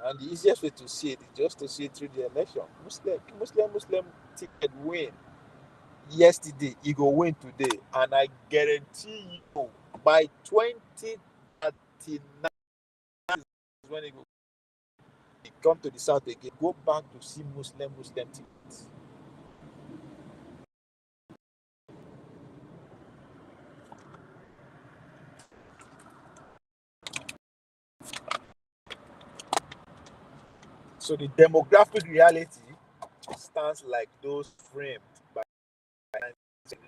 And the easiest way to see it is just to see it through the election. Muslim ticket win yesterday, he go win today. And I guarantee you, by 2039, when he come to the south again, go back to see Muslim tickets. So the demographic reality stands like those framed by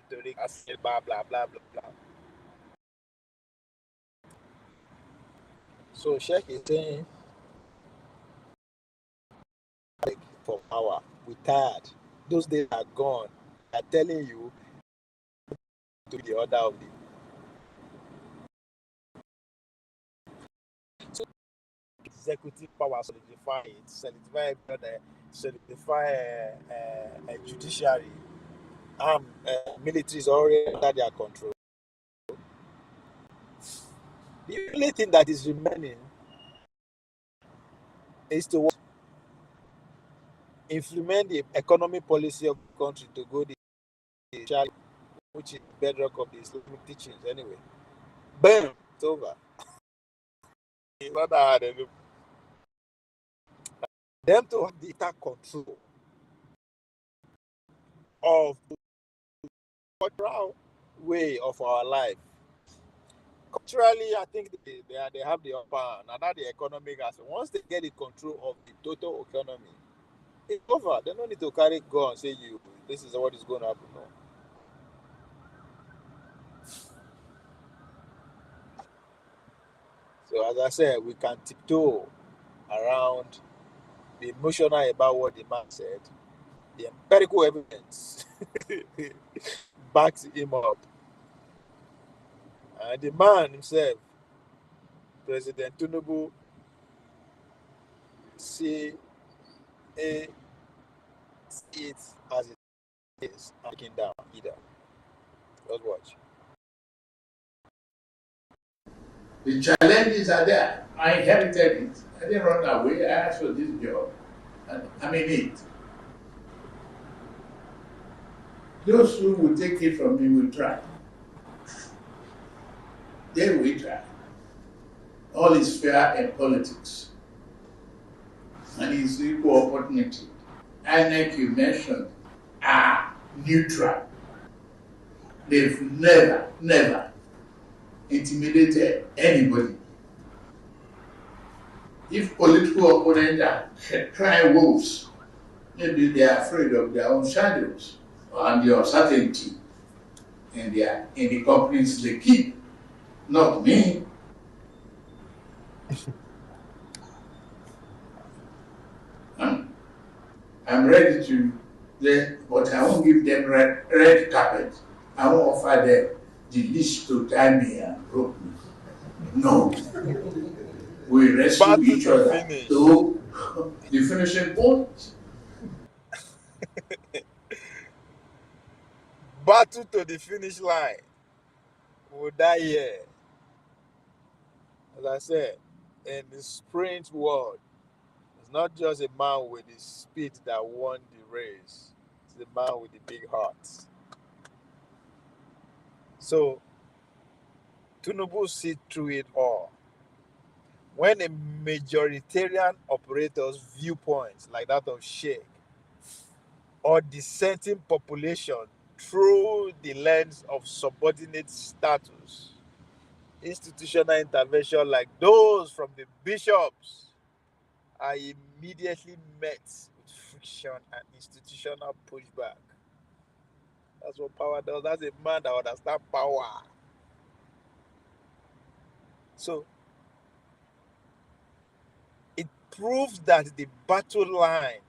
rhetoric, blah blah blah blah blah. So Sheikh is saying for power, we tired. Those days are gone. I'm telling you to the order of the executive power, solidify a judiciary. Military is already under their control. The only thing that is remaining is to implement the economic policy of the country to go the which is bedrock of the Islamic teachings anyway. Boom, it's over. It's not that hard anymore. Them to have the control of the cultural way of our life. Culturally, I think they have the upper hand, and that the economic aspect. Once they get the control of the total economy, it's over. They don't need to carry gun and say this is what is going to happen. No. So as I said, we can tiptoe around, be emotional about what the man said. The empirical evidence backs him up. And the man himself, President Tinubu, see it as it is, taking down either. Just watch. The challenges are there. I inherited it. I didn't run away. I asked for this job. And I'm in it. Those who will take it from me will try. They will try. All is fair in politics. And it's equal opportunity. INEC you mentioned are neutral. They've never intimidated anybody. If political opponents are crying wolves, maybe they are afraid of their own shadows and the uncertainty in the companies they keep. Not me. I'm ready to, but I won't give them red carpet. I won't offer them the leash to tie me and rope me. No. We rescue each other to the finishing point. Battle to the finish line. We'll die here. As I said, in the sprint world, it's not just a man with the speed that won the race. It's the man with the big heart. So, Tinubu see through it all. When a majoritarian operator's viewpoints, like that of Sheikh, or dissenting population through the lens of subordinate status, institutional intervention like those from the bishops are immediately met with friction and institutional pushback. That's what power does. That's a man that understands power. So it proves that the battle line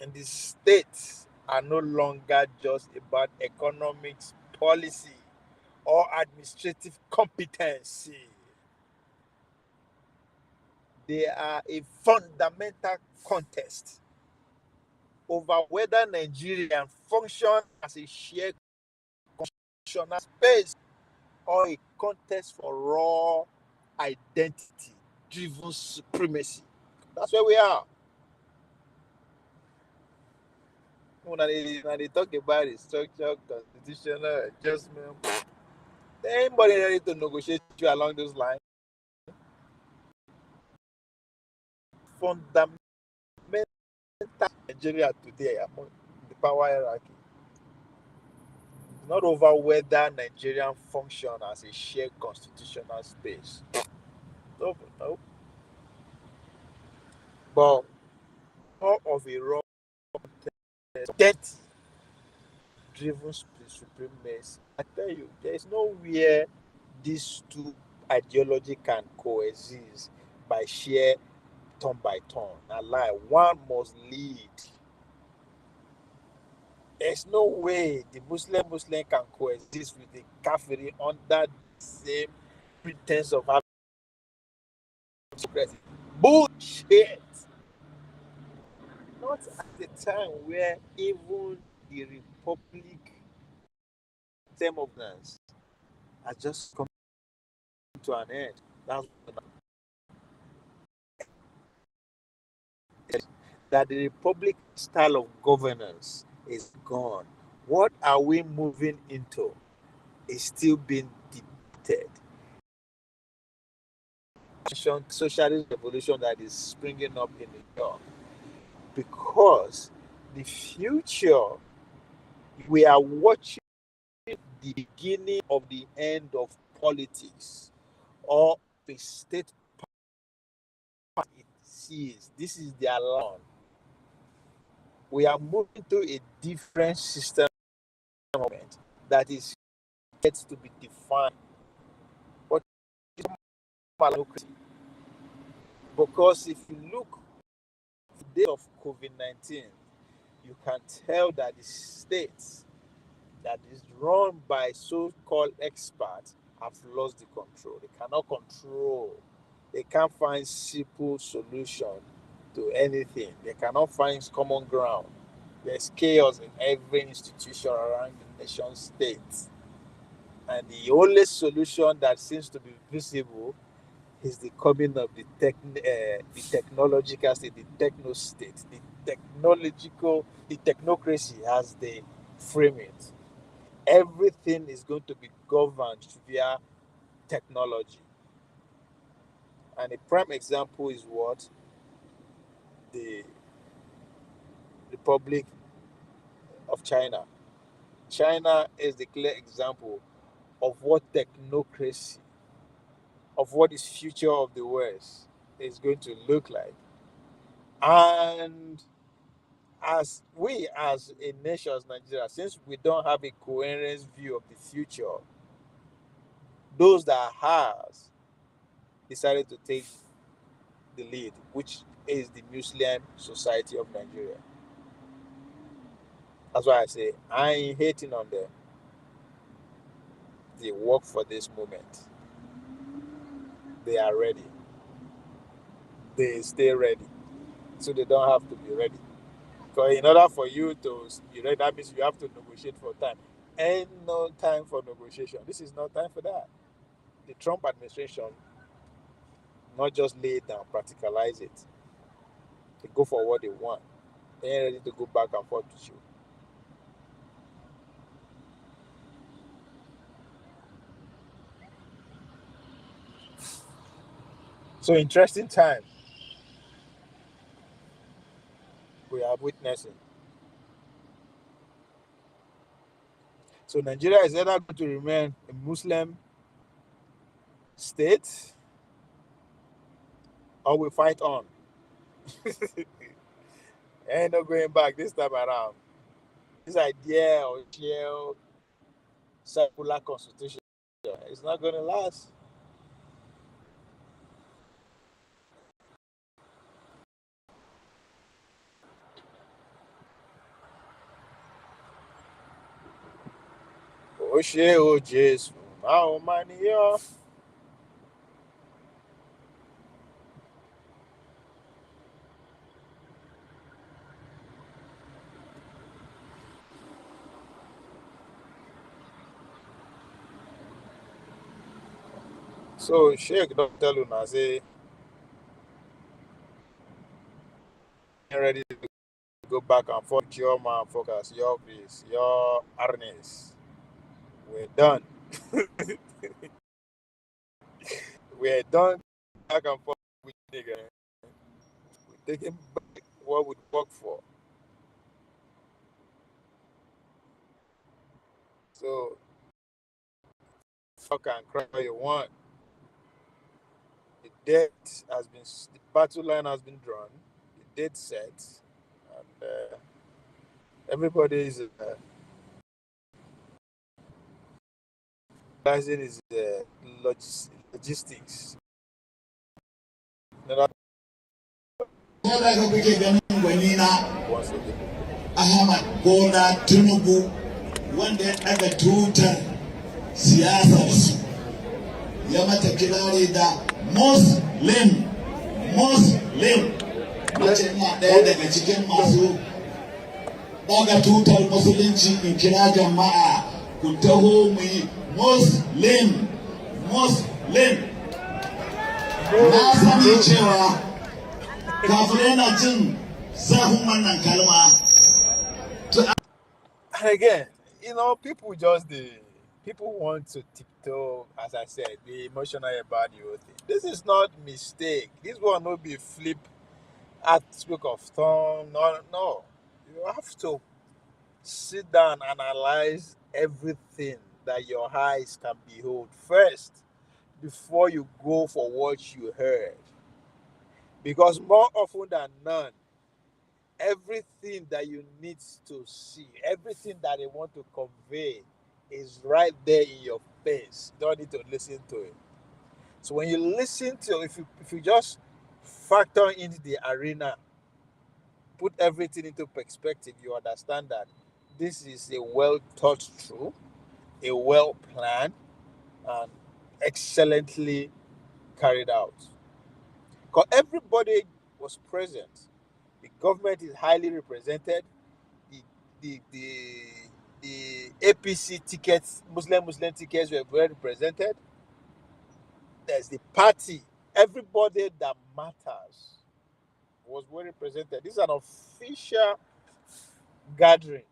and the states are no longer just about economics, policy, or administrative competency. They are a fundamental contest over whether Nigeria function as a shared constitutional space or a contest for raw identity-driven supremacy. That's where we are. When they talk about the structure, constitutional adjustment, anybody ready to negotiate you along those lines? Fundamental Nigeria today among the power hierarchy. Not over whether Nigerian function as a shared constitutional space. No. But more of a raw identity-driven supremacy. I tell you, there is nowhere these two ideologies can coexist by share turn by turn. A lie. One must lead. There's no way the Muslim can coexist with the Kafiri under the same pretense of having democracy. Bullshit. Not at the time where even the Republic term of governance has just come to an end. That's that the Republic style of governance is gone. What are we moving into is still being debated. Socialist revolution that is springing up in New York, because the future, we are watching the beginning of the end of politics or the state party. It sees this is their lawn. We are moving to a different system that is yet to be defined. But because if you look at the day of COVID-19, you can tell that the states that is run by so-called experts have lost the control. They cannot control. They can't find simple solution to anything. They cannot find common ground. There's chaos in every institution around the nation state. And the only solution that seems to be visible is the coming of the technological state, the techno state, the technocracy as they frame it. Everything is going to be governed via technology. And a prime example is what? The Republic of China. China is the clear example of what technocracy, of what is future of the West is going to look like. And as a nation, as Nigeria, since we don't have a coherent view of the future, those that has decided to take the lead, which is the Muslim Society of Nigeria. That's why I say I ain't hating on them. They work for this moment. They are ready. They stay ready. So they don't have to be ready. Because in order for you to be ready, that means you have to negotiate for time. Ain't no time for negotiation. This is not time for that. The Trump administration not just lay it down, practicalize it. They go for what they want. They ain't ready to go back and forth with you. So interesting time we are witnessing. So Nigeria is either going to remain a Muslim state or we fight on. Ain't no going back this time around. This idea of secular constitution is not going to last. Oh shit, oh Jesus. Oh man, yeah. So Sheikh don't tell you now say ready to go back and forth your man focus, your peace, your harness. We're done. We're done back and forth with nigga. We're taking back what would work for. So fuck and cry all you want. The date has been, the battle line has been drawn, the date set, and everybody is realizing his logistics. Kada ka kuke ganin gwani na Once again. Ahmad Bola Tinubu wanda ya daga tutar siyasar su ya mata kirari da Muslim mace na ɗaya daga cikin masu daga tutar musulunci in kira jama'a ku taho mu yi Muslim na sani cewa kafirai na jin zafin wannan kalma. And again, people people want to tiptoe, as I said, be emotional about the whole thing. This is not mistake. This one will be flip at speak of tongue. No, no. You have to sit down and analyze everything that your eyes can behold first before you go for what you heard. Because more often than none, everything that you need to see, everything that they want to convey is right there in your face. You don't need to listen to it. So when you listen to, if you just factor into the arena, put everything into perspective, you understand that this is a well thought through, a well planned, and excellently carried out. Because everybody was present. The government is highly represented. The the the, the APC tickets, Muslim tickets were well represented. There's the party. Everybody that matters was well represented. This is an official gathering.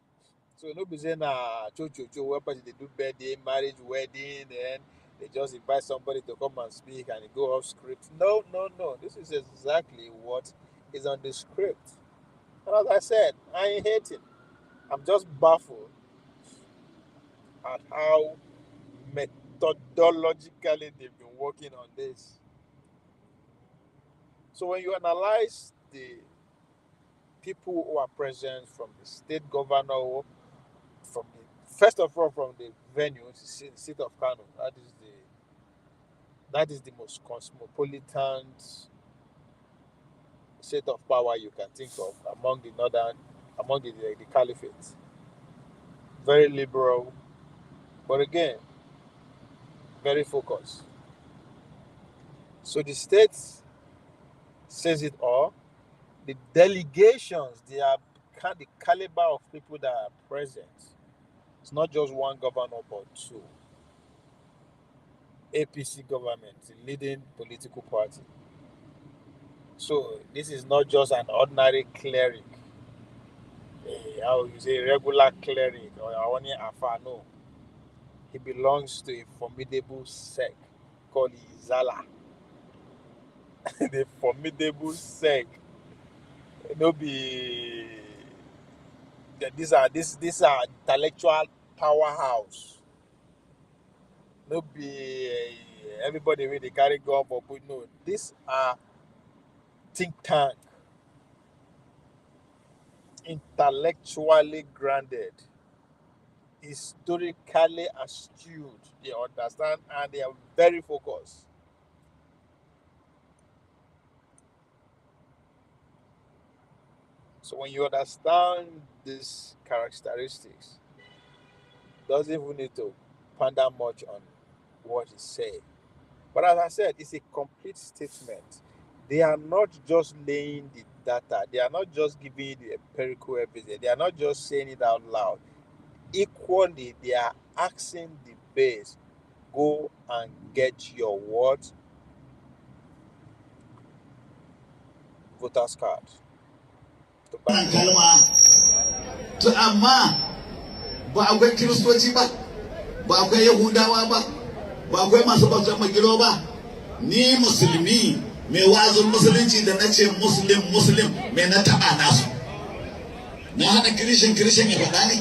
So no be saying where they do birthday, marriage, wedding, and they just invite somebody to come and speak and they go off script. No, no, no. This is exactly what is on the script. And as I said, I ain't hating. I'm just baffled at how methodologically they've been working on this. So when you analyze the people who are present, from the state governor, from the first of all from the venue, the city of Kano, that is the most cosmopolitan state of power you can think of among the caliphate. Very liberal, but again, very focused. So the state says it all. The delegations, they are the caliber of people that are present. It's not just one governor, but two. APC government, the leading political party. So this is not just an ordinary cleric, how you say regular cleric or only afa. No, he belongs to a formidable sect called Izala. The formidable sect. No be these are intellectual powerhouse. No be everybody where they carry gun for put. No, these are think tank, intellectually grounded, historically astute. They understand and they are very focused. So when you understand these characteristics, doesn't even need to ponder much on what is said. But as I said, it's a complete statement. They are not just laying the data. They are not just giving you the empirical evidence. They are not just saying it out loud. Equally, they are asking the base, go and get your what? Voter's card. Kalma to amma ba akwai kiristoci ba akwai yahudawa ba akwai masu bautar magiro ba. Ni musulmi mai wazin musulunci da na ce muslim mai na taɓa nasu. Na hana kirishin ya faɗa ne?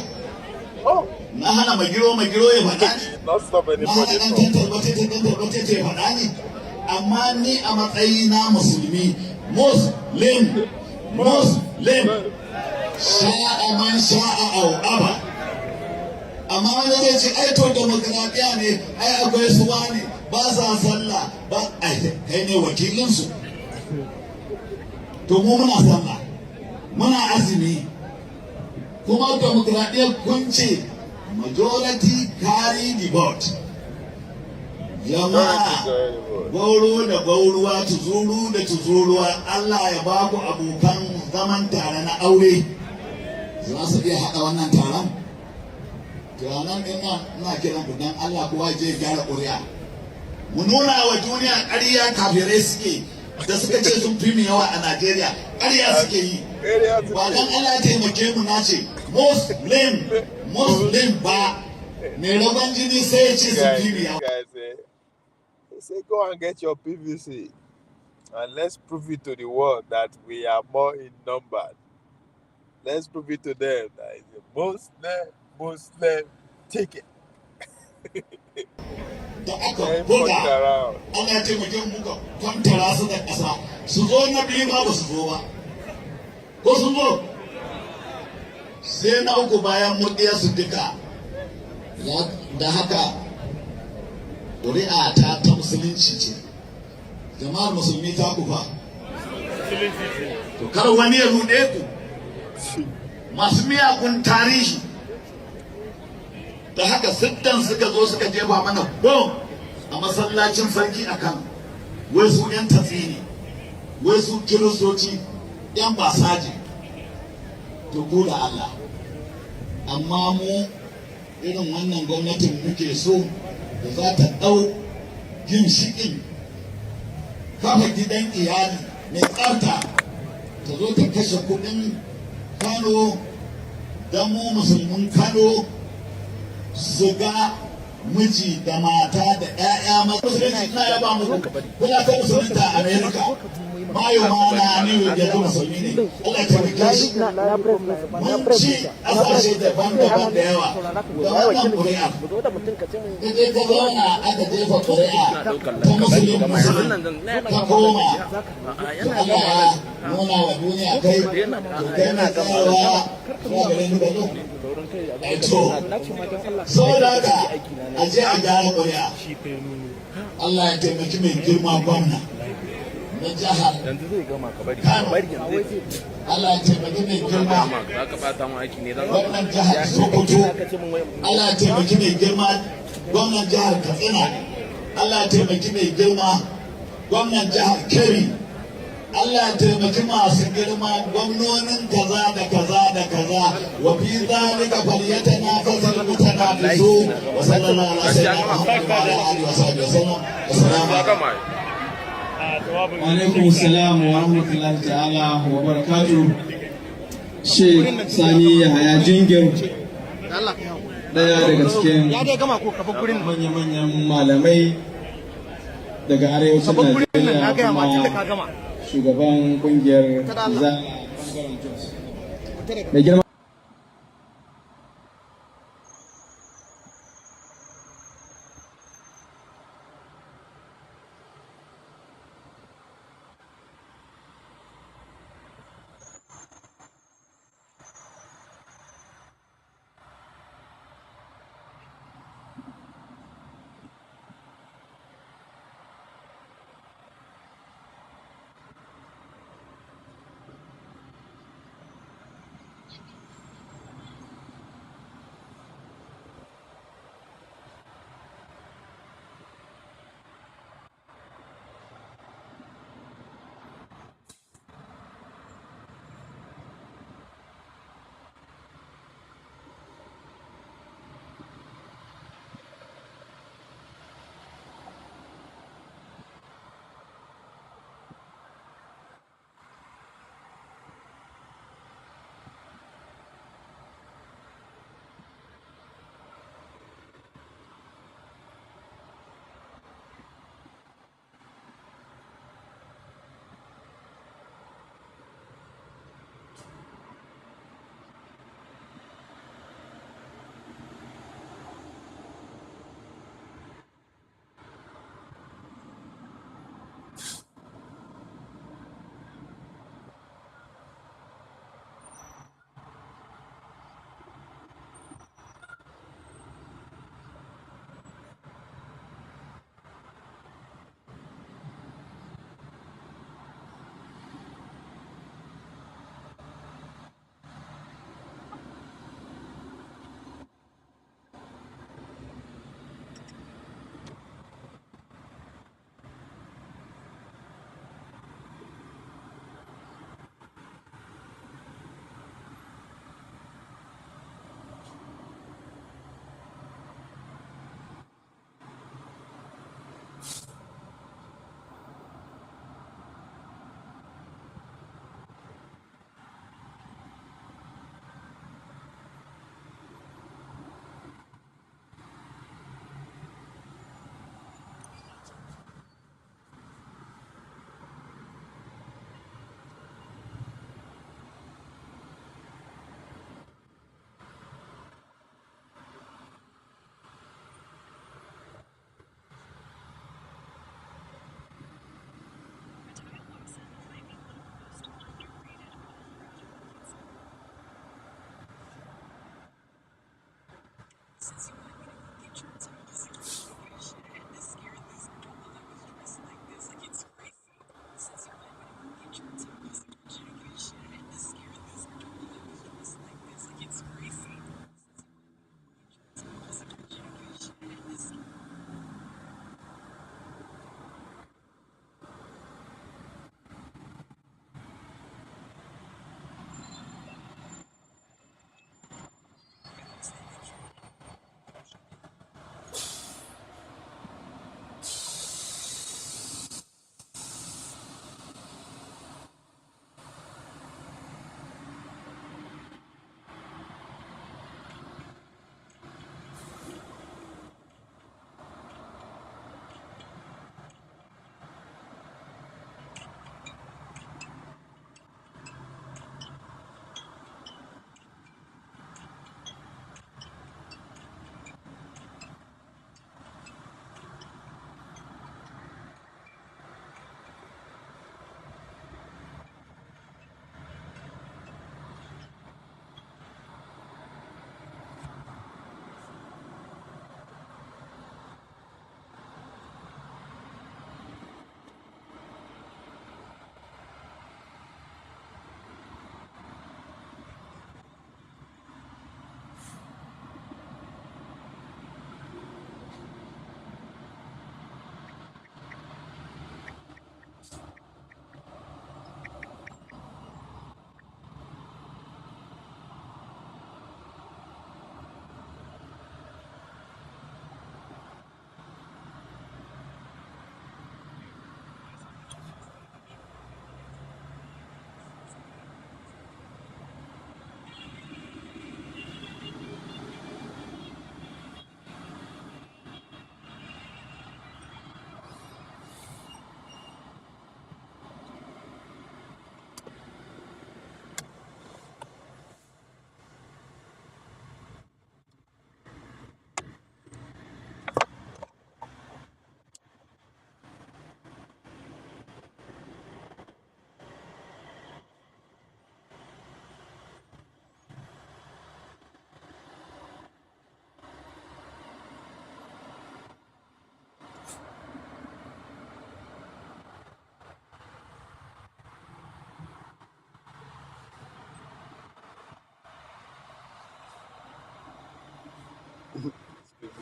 Na hana magiro ya faɗa ne? Na hana ɗan tantarbace ya faɗa ne? Amma ni a matsayi na musulmi, muslim sha'a man sha'a au aba. Amma wani zai ce ai to demokradiya ne, ai akwai suwa ne ba sa sallah ba, ai kai ne wakilinsu. To mu muna sallah, muna azumi, kuma demokradiyar kun ce majority carry the vote. Jama'a gauro da gauruwa, tuzuru da tuzuruwa, Allah ya ba ku abokan zaman tare na aure. Za su iya haɗa wannan taron? Tunanan ɗin ina kiran ku dan Allah kowa je gyara ƙuri'a. Mu nuna wa duniya ƙarya kafirai suke da suka ce sun fi mu yawa a Najeriya. Ƙarya suke yi. Ba dan Allah ya taimake mu na ce Muslim ba mai rabon jini sai ya ce superior. Guys, they say go and get your PVC and let's prove it to the world that we are more in number. Let's prove it to them that it's a Muslim ticket. Da aka buga ana taimakon muka kwantara su da ƙasa su zo na biyu ma ba su zo ba ko sun zo sai na uku bayan murɗiya su duka da haka ƙuri'a ta musulunci ce jama'ar musulmi ta kufa to kar wani ya ruɗe ku masu miyagun tarihi da haka siddan suka zo suka jefa mana bom a masallacin sarki a kan wai su 'yan tatsini wai su kiristoci 'yan basaji to ko da Allah amma mu irin wannan gwamnatin muke so da za ta ɗau ginshiƙin kafa gidan iyali mai tsafta ta zo ta kashe kuɗin Kano don mu musulmin Kano su ga miji da mata da 'ya'ya musulunci na ya ba mu kuna ta musulunta a Amerika mayo ma na New York ya musulmi ne Allah ta rike shi mun ci asashe daban-daban da yawa da wannan ƙuri'a idan ka zauna aka jefa ƙuri'a ta musulun ka koma Allah ya nuna wa duniya kai to kai na tsayawa kuma gare ni da yau to saboda haka a je a gyara ƙuri'a Allah ya taimaki mai girma gwamna na jihar Kano Allah ya taimaki mai girma gwamnan jihar Sokoto Allah ya taimaki mai girma gwamnan jihar Katsina Allah ya taimaki mai girma gwamnan jihar Kebbi Allah ya taimaki masu girma gwamnonin kaza da kaza da kaza wa fi zalika falyatanafasul mutanafisun wa sallallahu alaihi wa sallam assalamu alaikum. Alaikum salam wa rahmatullahi ta'ala wa barakatuh. Sheikh Sani Yahaya Jingir, daya daga cikin manya-manyan malamai daga arewacin Najeriya kuma shugaban kungiyar Zana bangaren Jos. Mai girma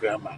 grammar.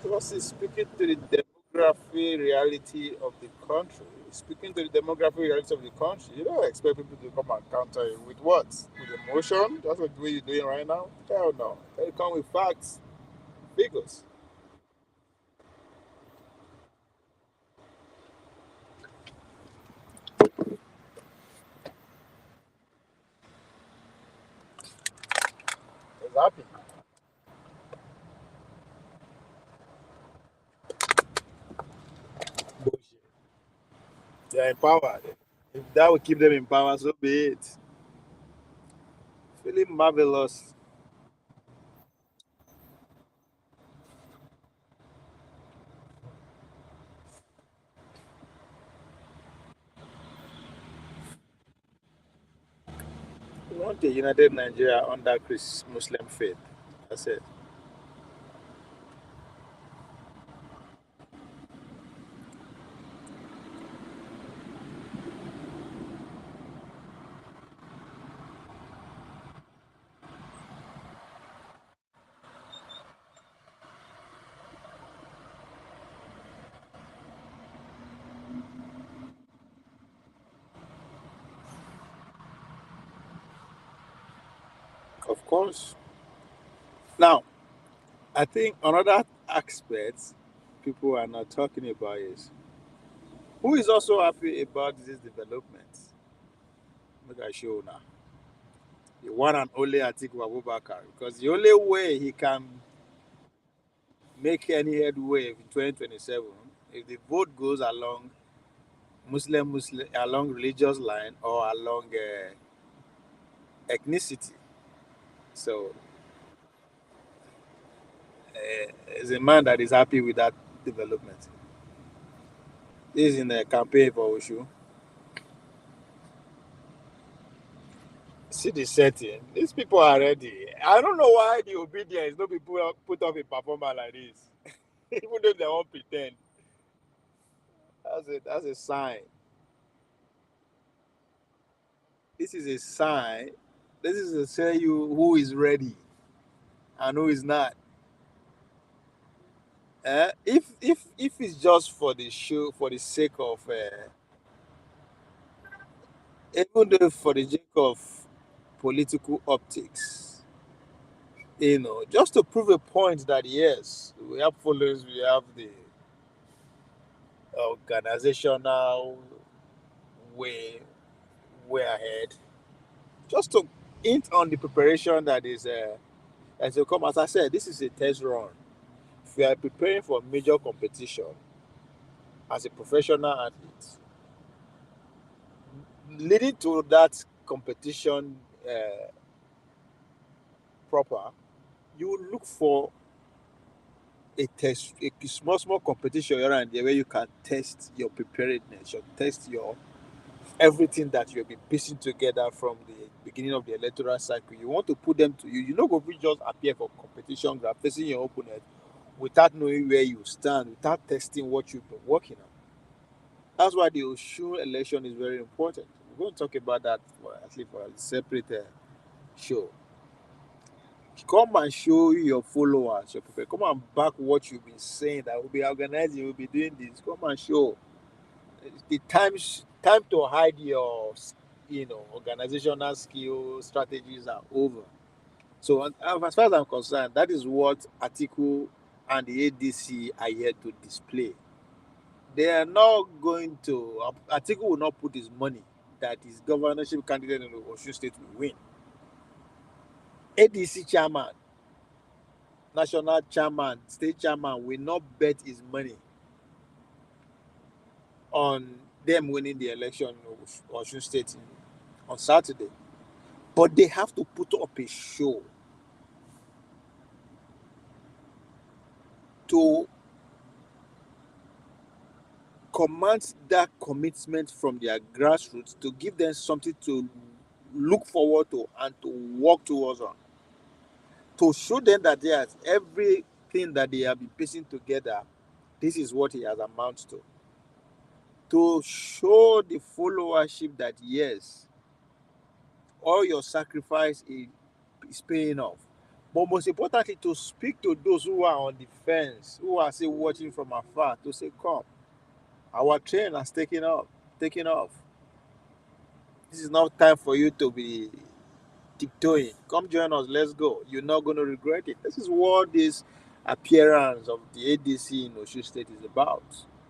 Plus, it's speaking to the demography reality of the country. It's speaking to the demography reality of the country. You don't expect people to come and counter it with what? With emotion? That's what the way you're doing right now? Hell no. They come with facts, figures. It's happy. Bullshit. They're empowered. If that will keep them in power, so be it. Feeling marvelous. We want a united Nigeria under Chris Muslim faith. That's it. Of course. Now, I think another aspect people are not talking about is who is also happy about this development. Make I show now. The one and only Atiku Abubakar. Because the only way he can make any headway in 2027 if the vote goes along Muslim along religious line or along ethnicity. So is a man that is happy with that development. This is in a campaign for Oshu. See the setting. These people are ready. I don't know why the obedience no people put up a performer like this. Even though they won't pretend. That's a sign. This is a sign. This is to tell you who is ready and who is not. If it's just for the show, for the sake of, even though for the sake of political optics, just to prove a point that yes, we have followers, we have the organizational way way ahead, just to hint on the preparation that is as will come. As I said, this is a test run. If you are preparing for major competition as a professional athlete, leading to that competition proper, you will look for a small competition here and there where you can test your preparedness, you test your everything that you'll be piecing together from the beginning of the electoral cycle. You want to put them to you. You know, go just appear for competition ground, facing your opponent without knowing where you stand, without testing what you've been working on. That's why the Oshun election is very important. We're going to talk about that for, at least for a separate show. Come and show your followers, your people. Come and back what you've been saying that we'll be organizing, we'll be doing this. Come and show. The time to hide your, organizational skill strategies are over. So, as far as I'm concerned, that is what Atiku and the ADC are here to display. They are not going to. Atiku will not put his money that his governorship candidate in the Osun State will win. ADC chairman, national chairman, state chairman will not bet his money on them winning the election in Osun State on Saturday. But they have to put up a show to command that commitment from their grassroots, to give them something to look forward to and to work towards on. To show them that yes, everything that they have been piecing together, this is what it has amounts to. To show the followership that yes, all your sacrifice is paying off. But most importantly, to speak to those who are on the fence, who are still watching from afar, to say, come, our train has taken off. This is not time for you to be tiptoeing. Come join us, let's go. You're not going to regret it. This is what this appearance of the ADC in Osun State is about.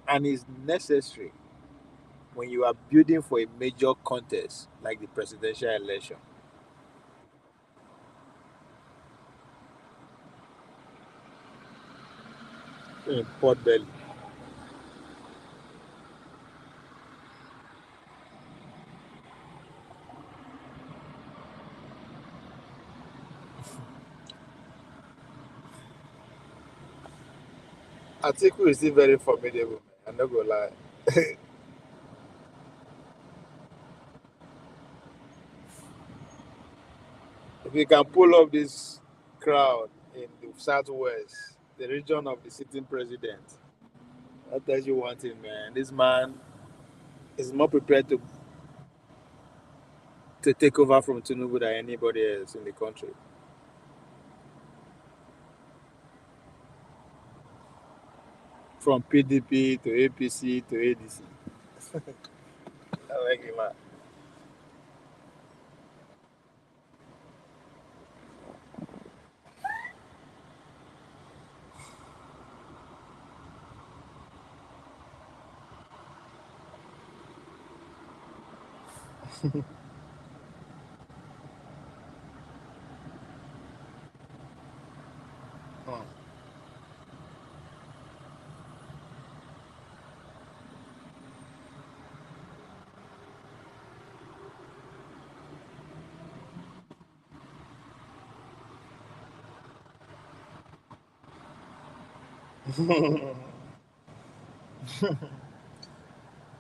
And is necessary when you are building for a major contest like the presidential election. In Port Belly. Atiku is still very formidable, man. I'm not gonna lie. If you can pull up this crowd in the southwest, the region of the sitting president, that tells you one thing, man. This man is more prepared to take over from Tinubu than anybody else in the country. From PDP to APC to ADC. I like him, man.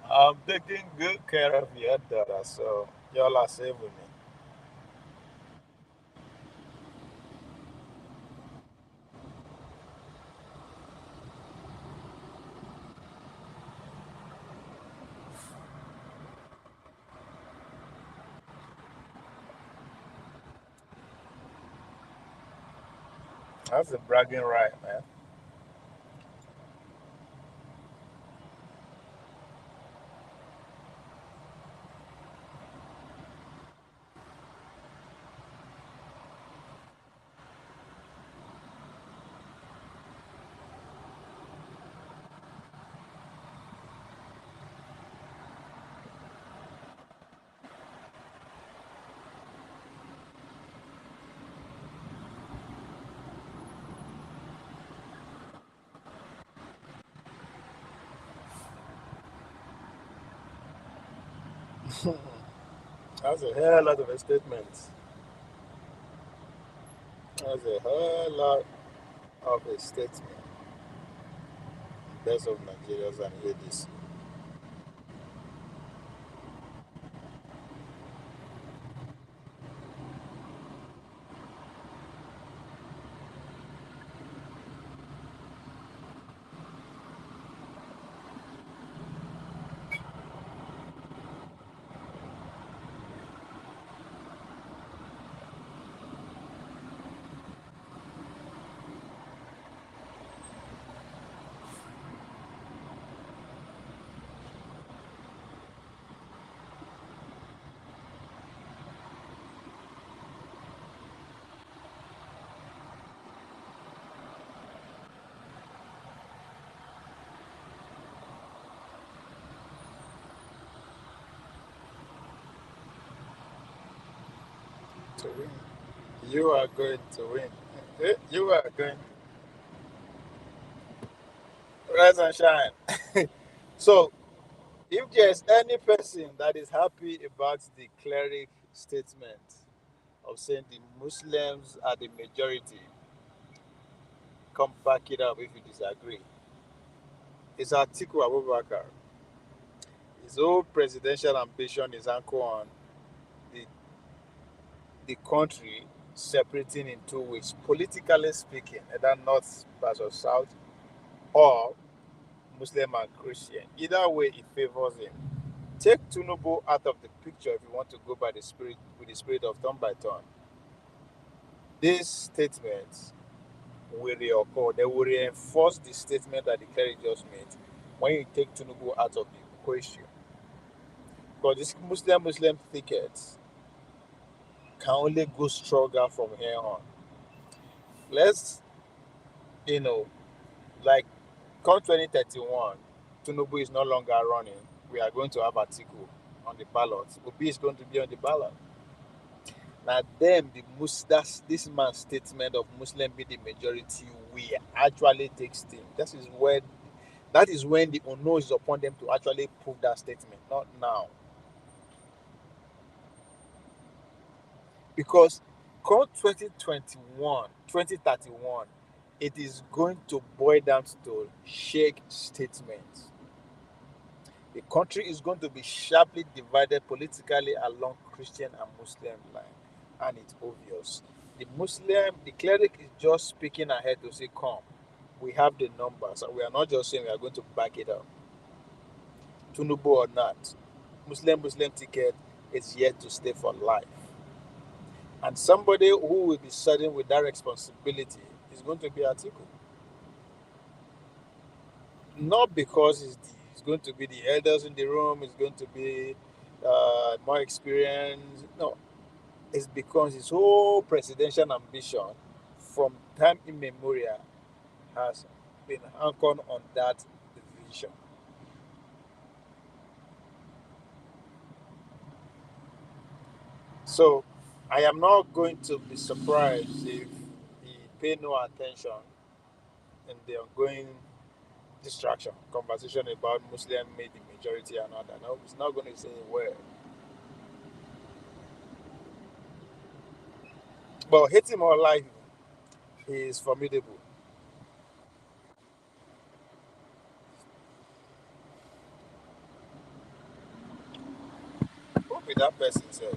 I'm taking good care of your daughter, so y'all are saving me. That's a bragging right, man. That's a hell lot of a statement. That's a hell lot of a statement. Best of Nigerians and ladies. to win. You are going to win. You are going. Rise and shine. So, if there's any person that is happy about the cleric statement of saying the Muslims are the majority, come back it up if you disagree. It's Atiku Abubakar. His whole presidential ambition is anchored on the, the country separating in two ways, politically speaking, either North versus South or Muslim and Christian. Either way, it favors him. Take Tunubu out of the picture if you want to go by the spirit with the spirit of turn by turn. These statements will reoccur. They will reinforce the statement that the cleric just made when you take Tunubu out of the equation. Because this Muslim tickets can only go stronger from here on. Let's, you know, like come 2031, Tunubu is no longer running. We are going to have Atiku on the ballot. Obi is going to be on the ballot. Now, then this man's statement of Muslim be the majority will actually take steam. That is when the onus is upon them to actually prove that statement, not now. Because come 2021, 2031, it is going to boil down to shake statements. The country is going to be sharply divided politically along Christian and Muslim line, and it's obvious. The cleric is just speaking ahead to say, "Come, we have the numbers, and we are not just saying we are going to back it up." Tunubu or not, Muslim ticket is yet to stay for life, and somebody who will be sudden with that responsibility is going to be Atiku. Not because it's going to be the elders in the room, it's going to be more experienced. No, it's because his whole presidential ambition from time immemorial has been anchored on that vision. So I am not going to be surprised if he pay no attention in the ongoing distraction conversation about Muslim made the majority and all that. No, he's not going to say a word. But hate him or like him, he is formidable. Who be that person self?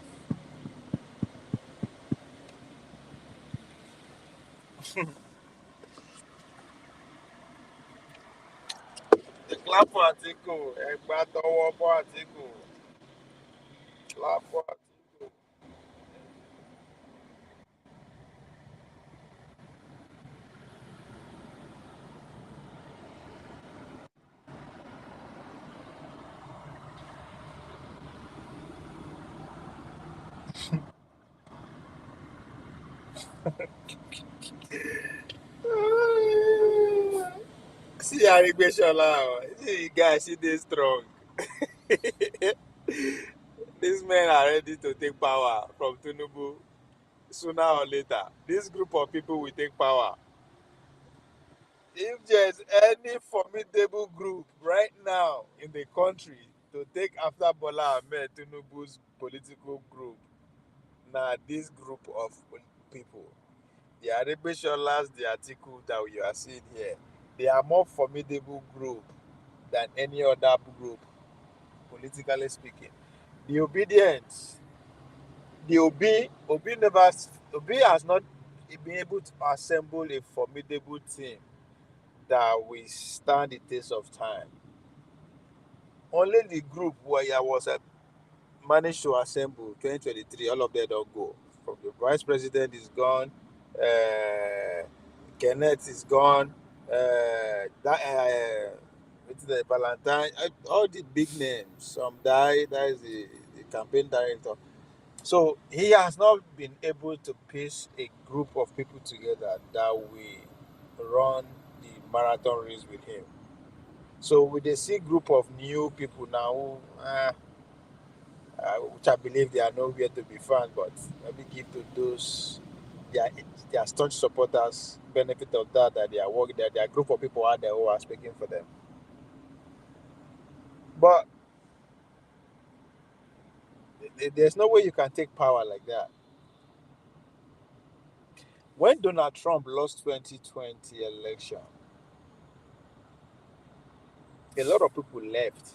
The clap for Atiku, Egba tọwọ́ bọ́ Atiku, clap for Atiku. See Arigbesola, see guy, see this strong. These men are ready to take power from Tinubu sooner or later. This group of people will take power. If there's any formidable group right now in the country to take after Bola Ahmed Tinubu's political group, now this group of people, the Aregbesolas, the Atiku that you are seeing here, they are more formidable group than any other group, politically speaking. The obedience, the Obi has not been able to assemble a formidable team that will stand the test of time. Only the group where I was managed to assemble 2023, all of them don't go. From the vice president is gone, Kenneth is gone, it's the Valentine, all the big names. Some die, that is the campaign director. So he has not been able to piece a group of people together that will run the marathon race with him. So with the see group of new people now, which I believe they are nowhere to be found. But let me give to those their their staunch supporters benefit of that they are working there. There are a group of people out there who are speaking for them. But there's no way you can take power like that. When Donald Trump lost 2020 election, a lot of people left.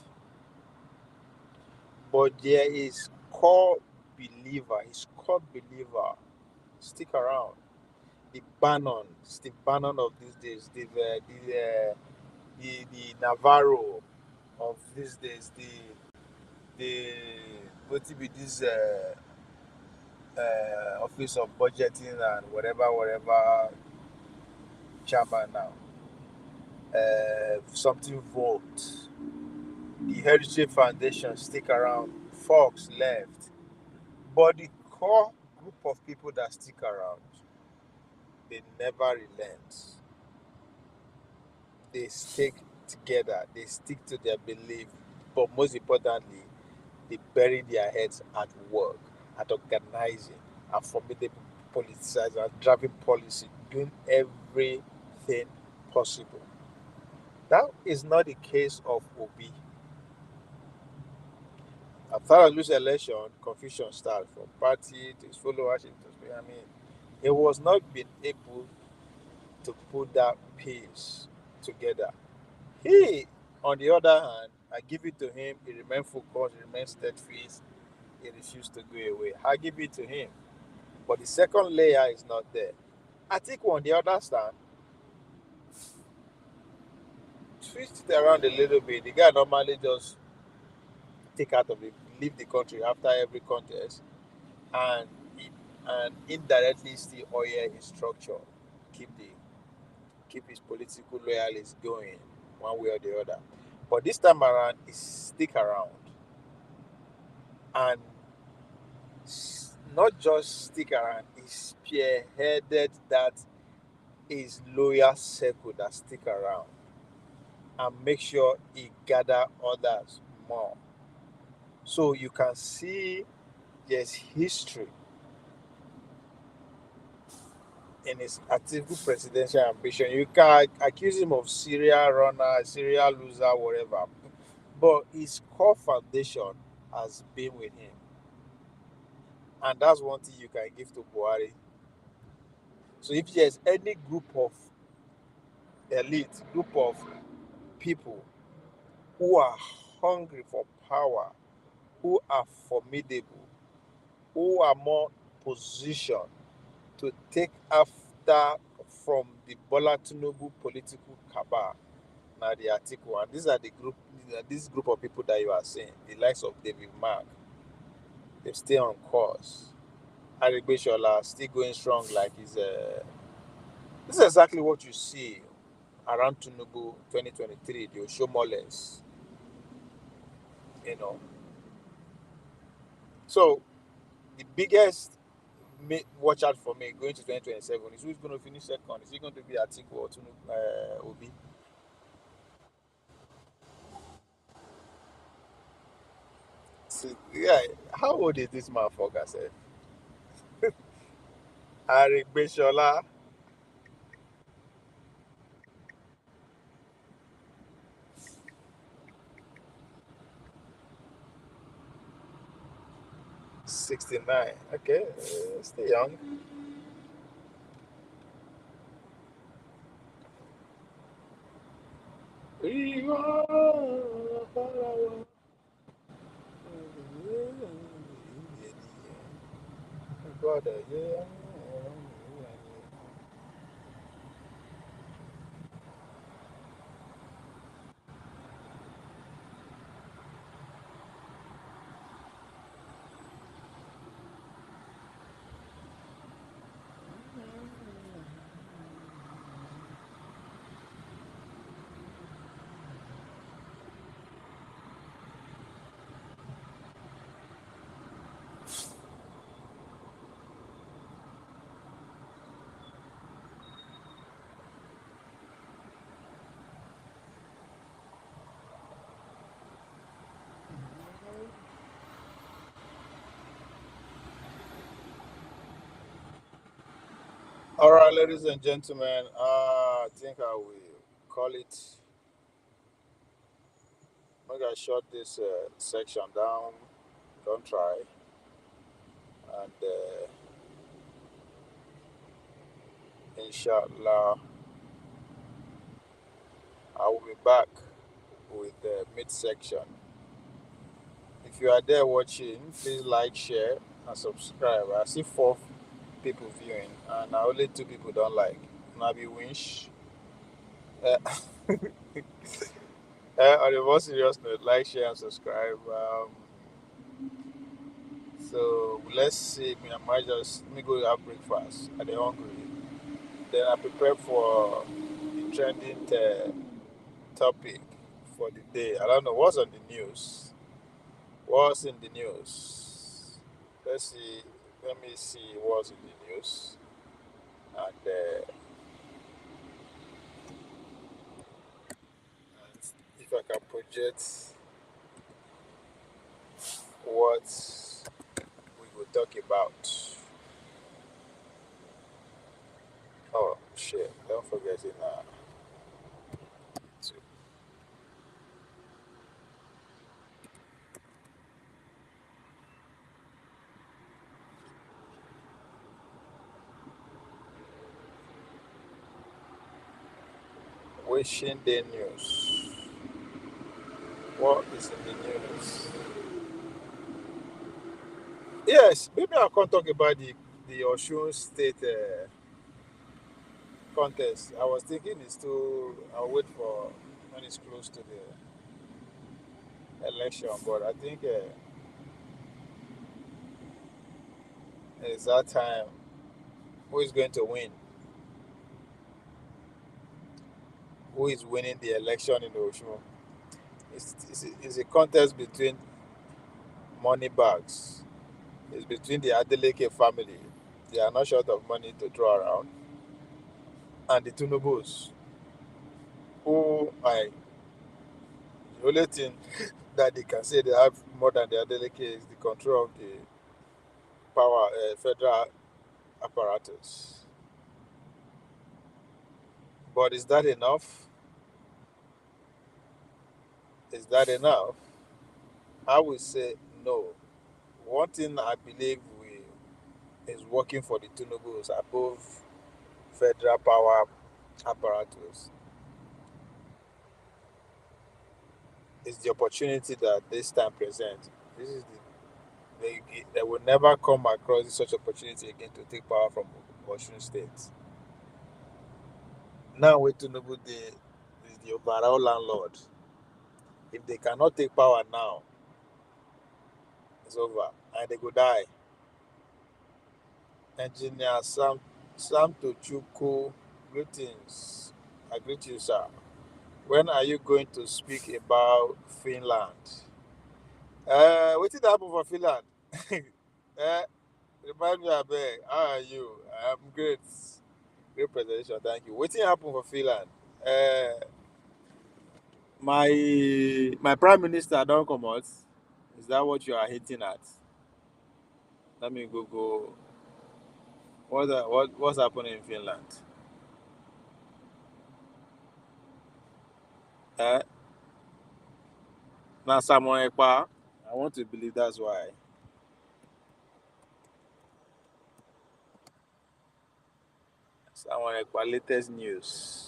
But there is his core believer, stick around. Steve Bannon of these days, the Navarro of these days, the what to be this office of budgeting and whatever chairman now, something vote. The Heritage Foundation stick around. Fox left, but the core group of people that stick around, they never relent. They stick together. They stick to their belief. But most importantly, they bury their heads at work, at organizing, and formidable politicizing, and driving policy, doing everything possible. That is not the case of Obi. After I lose election, confusion starts from party to his followership to I mean, he was not being able to put that piece together. He, on the other hand, I give it to him. He remained focused, he remained steadfast, he refused to go away. I give it to him. But the second layer is not there. I think on the other stand, twist it around a little bit. The guy normally just take out of it, leave the country after every contest, and and indirectly still oil his structure, keep the keep his political loyalists going one way or the other. But this time around, he stick around and not just stick around, he spearheaded that his loyal circle that stick around and make sure he gather others more. So you can see there's history in his active presidential ambition. You can accuse him of serial runner, serial loser, whatever. But his core foundation has been with him. And that's one thing you can give to Buhari. So if there's any group of elite, group of people who are hungry for power, who are formidable, who are more positioned to take after from the Bola Tinubu political cabal, now the article, and these are the group, this group of people that you are seeing, the likes of David Mark, they stay on course. Arigbeshola still going strong like he's this is exactly what you see around Tinubu 2023, the Oshomoles, you know. So the biggest watch out for me going to 2027 is who's going to finish second. Is it going to be Atiku or Obi? So, yeah, how old is this motherfucker? Say, Arigbeshola, 69. Okay, still young. We are far brother, yeah. All right, ladies and gentlemen, I think I will call it. Maybe I shut this section down. Don't try, and inshallah, I will be back with the mid section. If you are there watching, please like, share, and subscribe. I see four people viewing, and only two people don't like. Nabi Winch. Uh, on a more serious note, like, share, and subscribe. So let's see. I might just let me go have breakfast. Are they hungry? Then I prepare for the trending topic for the day. I don't know what's on the news. What's in the news? Let's see. Let me see what's in the news, and if I can project what we will talk about. Oh shit! Don't forget it now. Wishing the news. What is in the news? Yes, maybe I can talk about the Osun State contest. I was thinking it's too. I'll wait for when it's close to the election, but I think it's that time. Who is going to win? Who is winning the election in Osun? It's a contest between money bags. It's between the Adeleke family. They are not short of money to throw around, and the Tunubus, who I the only thing that they can say they have more than the Adeleke is the control of the power federal apparatus. But is that enough? Is that enough? I will say no. One thing I believe we is working for the Tunubus above federal power apparatus is the opportunity that this time presents. This is they will never come across such opportunity again to take power from Washington State. Now with Tinubu is the overall landlord. If they cannot take power now, it's over. And they go die. Engineer Sam Tochuku, greetings. I greet you, sir. When are you going to speak about Finland? What did happen for Finland? uh, remind me abeg. How are you? I'm great. Great presentation, thank you. What did happen for Finland? My prime minister don't come out. Is that what you are hinting at? Let me go. What's happening in Finland? Eh? Now Samuel Ekpa. I want to believe that's why. Samuel Ekpa latest news.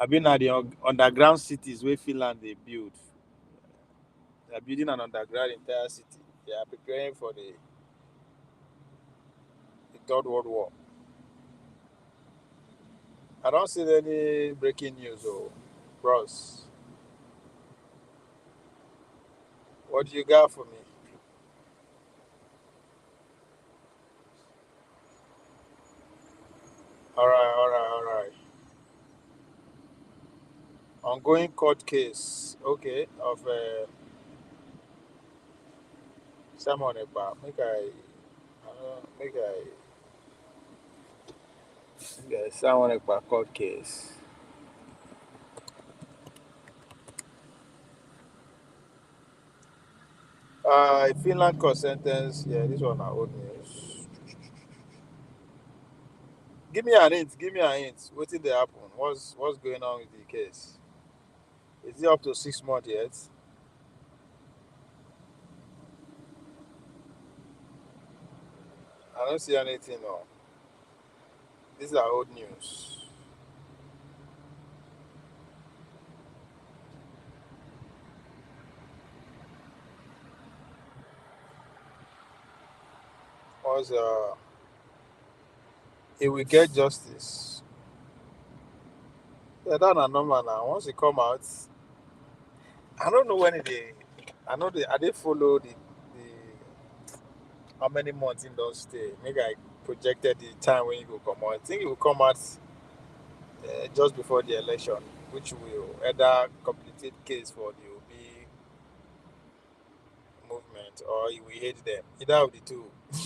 I've been at the underground cities where Finland they build. They are building an underground entire city. They are preparing for the Third World War. I don't see any breaking news, bros. What do you got for me? All right. Ongoing court case, okay, of Simon Ekpa. Make I Simon Ekpa court case. Finland court sentence. Yeah, this one are old news. Give me an hint. Give me a hint. What did they happen? What's going on with the case? Is it up to 6 months yet? I don't see anything. No. These are old news. Was he will get justice. Yeah, that's not normal now. Once he come out, I don't know when they. I know they. Are they follow the how many months in those stay? Maybe I projected the time when he will come out. I think he will come out just before the election, which will either complicate case for the OB movement or he will hate them. Either of the two.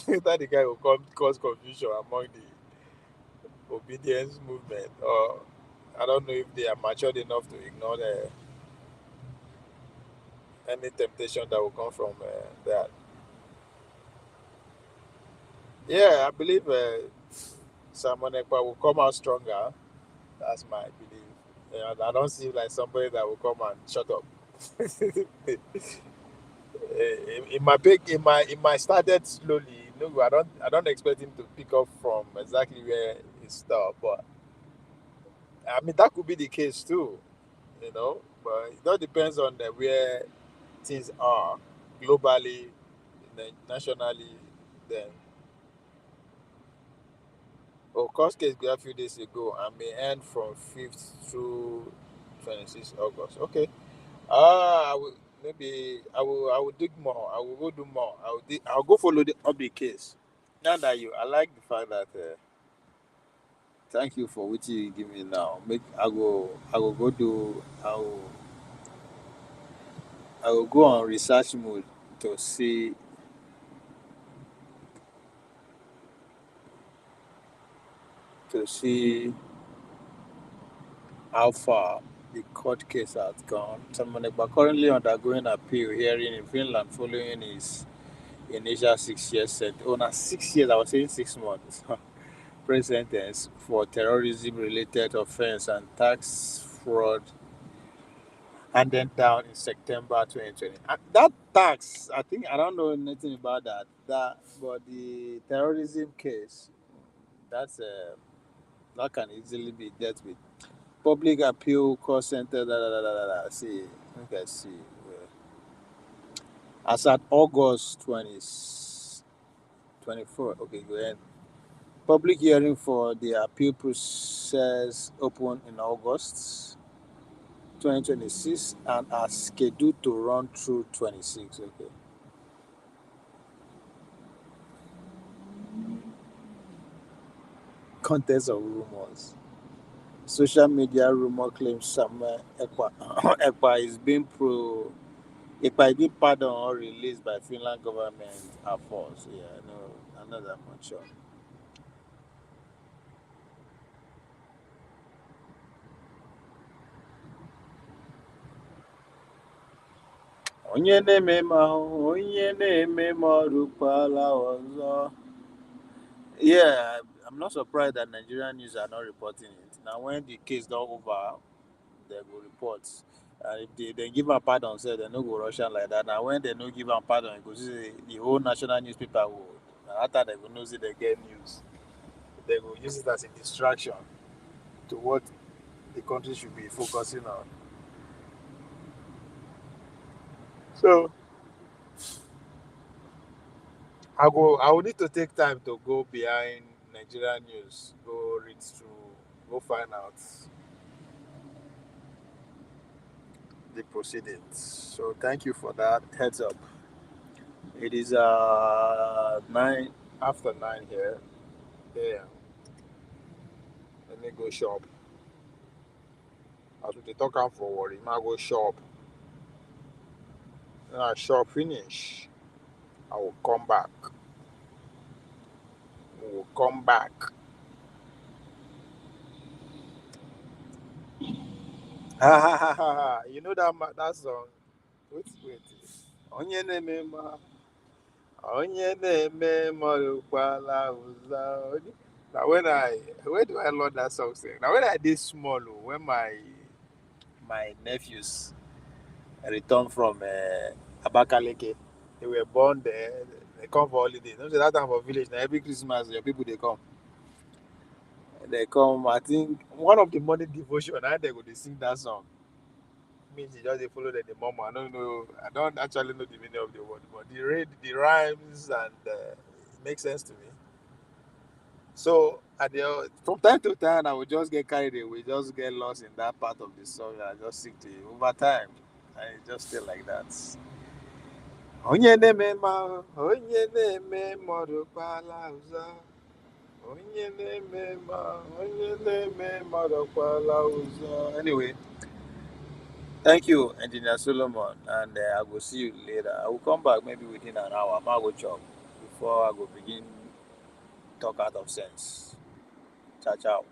Either the guy will come cause confusion among the obedience movement, or I don't know if they are matured enough to ignore any temptation that will come from that. Yeah, I believe Simon Ekpa will come out stronger. That's my belief. I don't see like somebody that will come and shut up. It might started slowly. No, I don't expect him to pick up from exactly where he stopped, but I mean that could be the case too. But it all depends on where things are globally, nationally. Then, court case a few days ago and may end from 5th through 26th August. Okay. I will maybe I will dig more. I will go do more. I'll go follow up the case. Now that I like the fact that thank you for what you give me now. Make I will go do I will go on research mode to see how far the court case has gone. Someone currently undergoing appeal hearing in Finland following his initial 6 years sentence. Oh, now 6 years. I was saying 6 months. Prison sentence for terrorism related offense and tax fraud handed down in September 2020. And that tax, I think I don't know anything about but the terrorism case, that's that can easily be dealt with. Public appeal court center. Da, da, da, da, da, da. See, let me see. As at August 24. Okay, go ahead. Public hearing for the appeal process opened in August 2026 and are scheduled to run through 26. Okay. Contest of rumors. Social media rumor claims Samuel Ekpa, Ekpa is being pardoned or released by Finland government are false. Yeah, no, I'm not that much sure. Onye na-eme m ahụhụ, onye na-eme m ọrụkwala ọzọ. Yeah, I'm not surprised that Nigerian news are not reporting it. Now, when the case don't over, they will report. And if they give a pardon, say they no go Russian like that. Now, when they no give a pardon, because the whole national newspaper will. After they will know say they get news, they will use it as a distraction to what the country should be focusing on. So, I will need to take time to go behind Nigerian news, go read through, go find out the proceedings. So thank you for that heads up. It is 9 after 9 here. Yeah. Let me go shop. As we talk am for worry, I go shop. When I shop finish, I will come back. We will come back. Ha ha ha ha ha. You know that song? Wait. Onye na-eme ma onye na-eme ma ọrụkwala ụzọ. Now where do I learn that song sing? Now when I did small, when my nephews returned from Abakaleke, they were born there. They come for holiday. You know, say that time for village. Now every Christmas, your people they come. They come. I think one of the morning devotion, and they go they sing that song. Means you just they follow the mom. I don't know. I don't actually know the meaning of the word, but the rhymes and it makes sense to me. So from time to time, I would just get carried away, just get lost in that part of the song, and I just sing to it over time, and it just stay like that. Onye na-eme ma onye na-eme mmadụ kwala ụzọ. Onye na-eme ma onye na-eme mmadụ kwala ụzọ. Anyway, thank you, Engineer Solomon, and I will see you later. I will come back maybe within an hour. I go chop before I go begin talk out of sense. Ciao, ciao.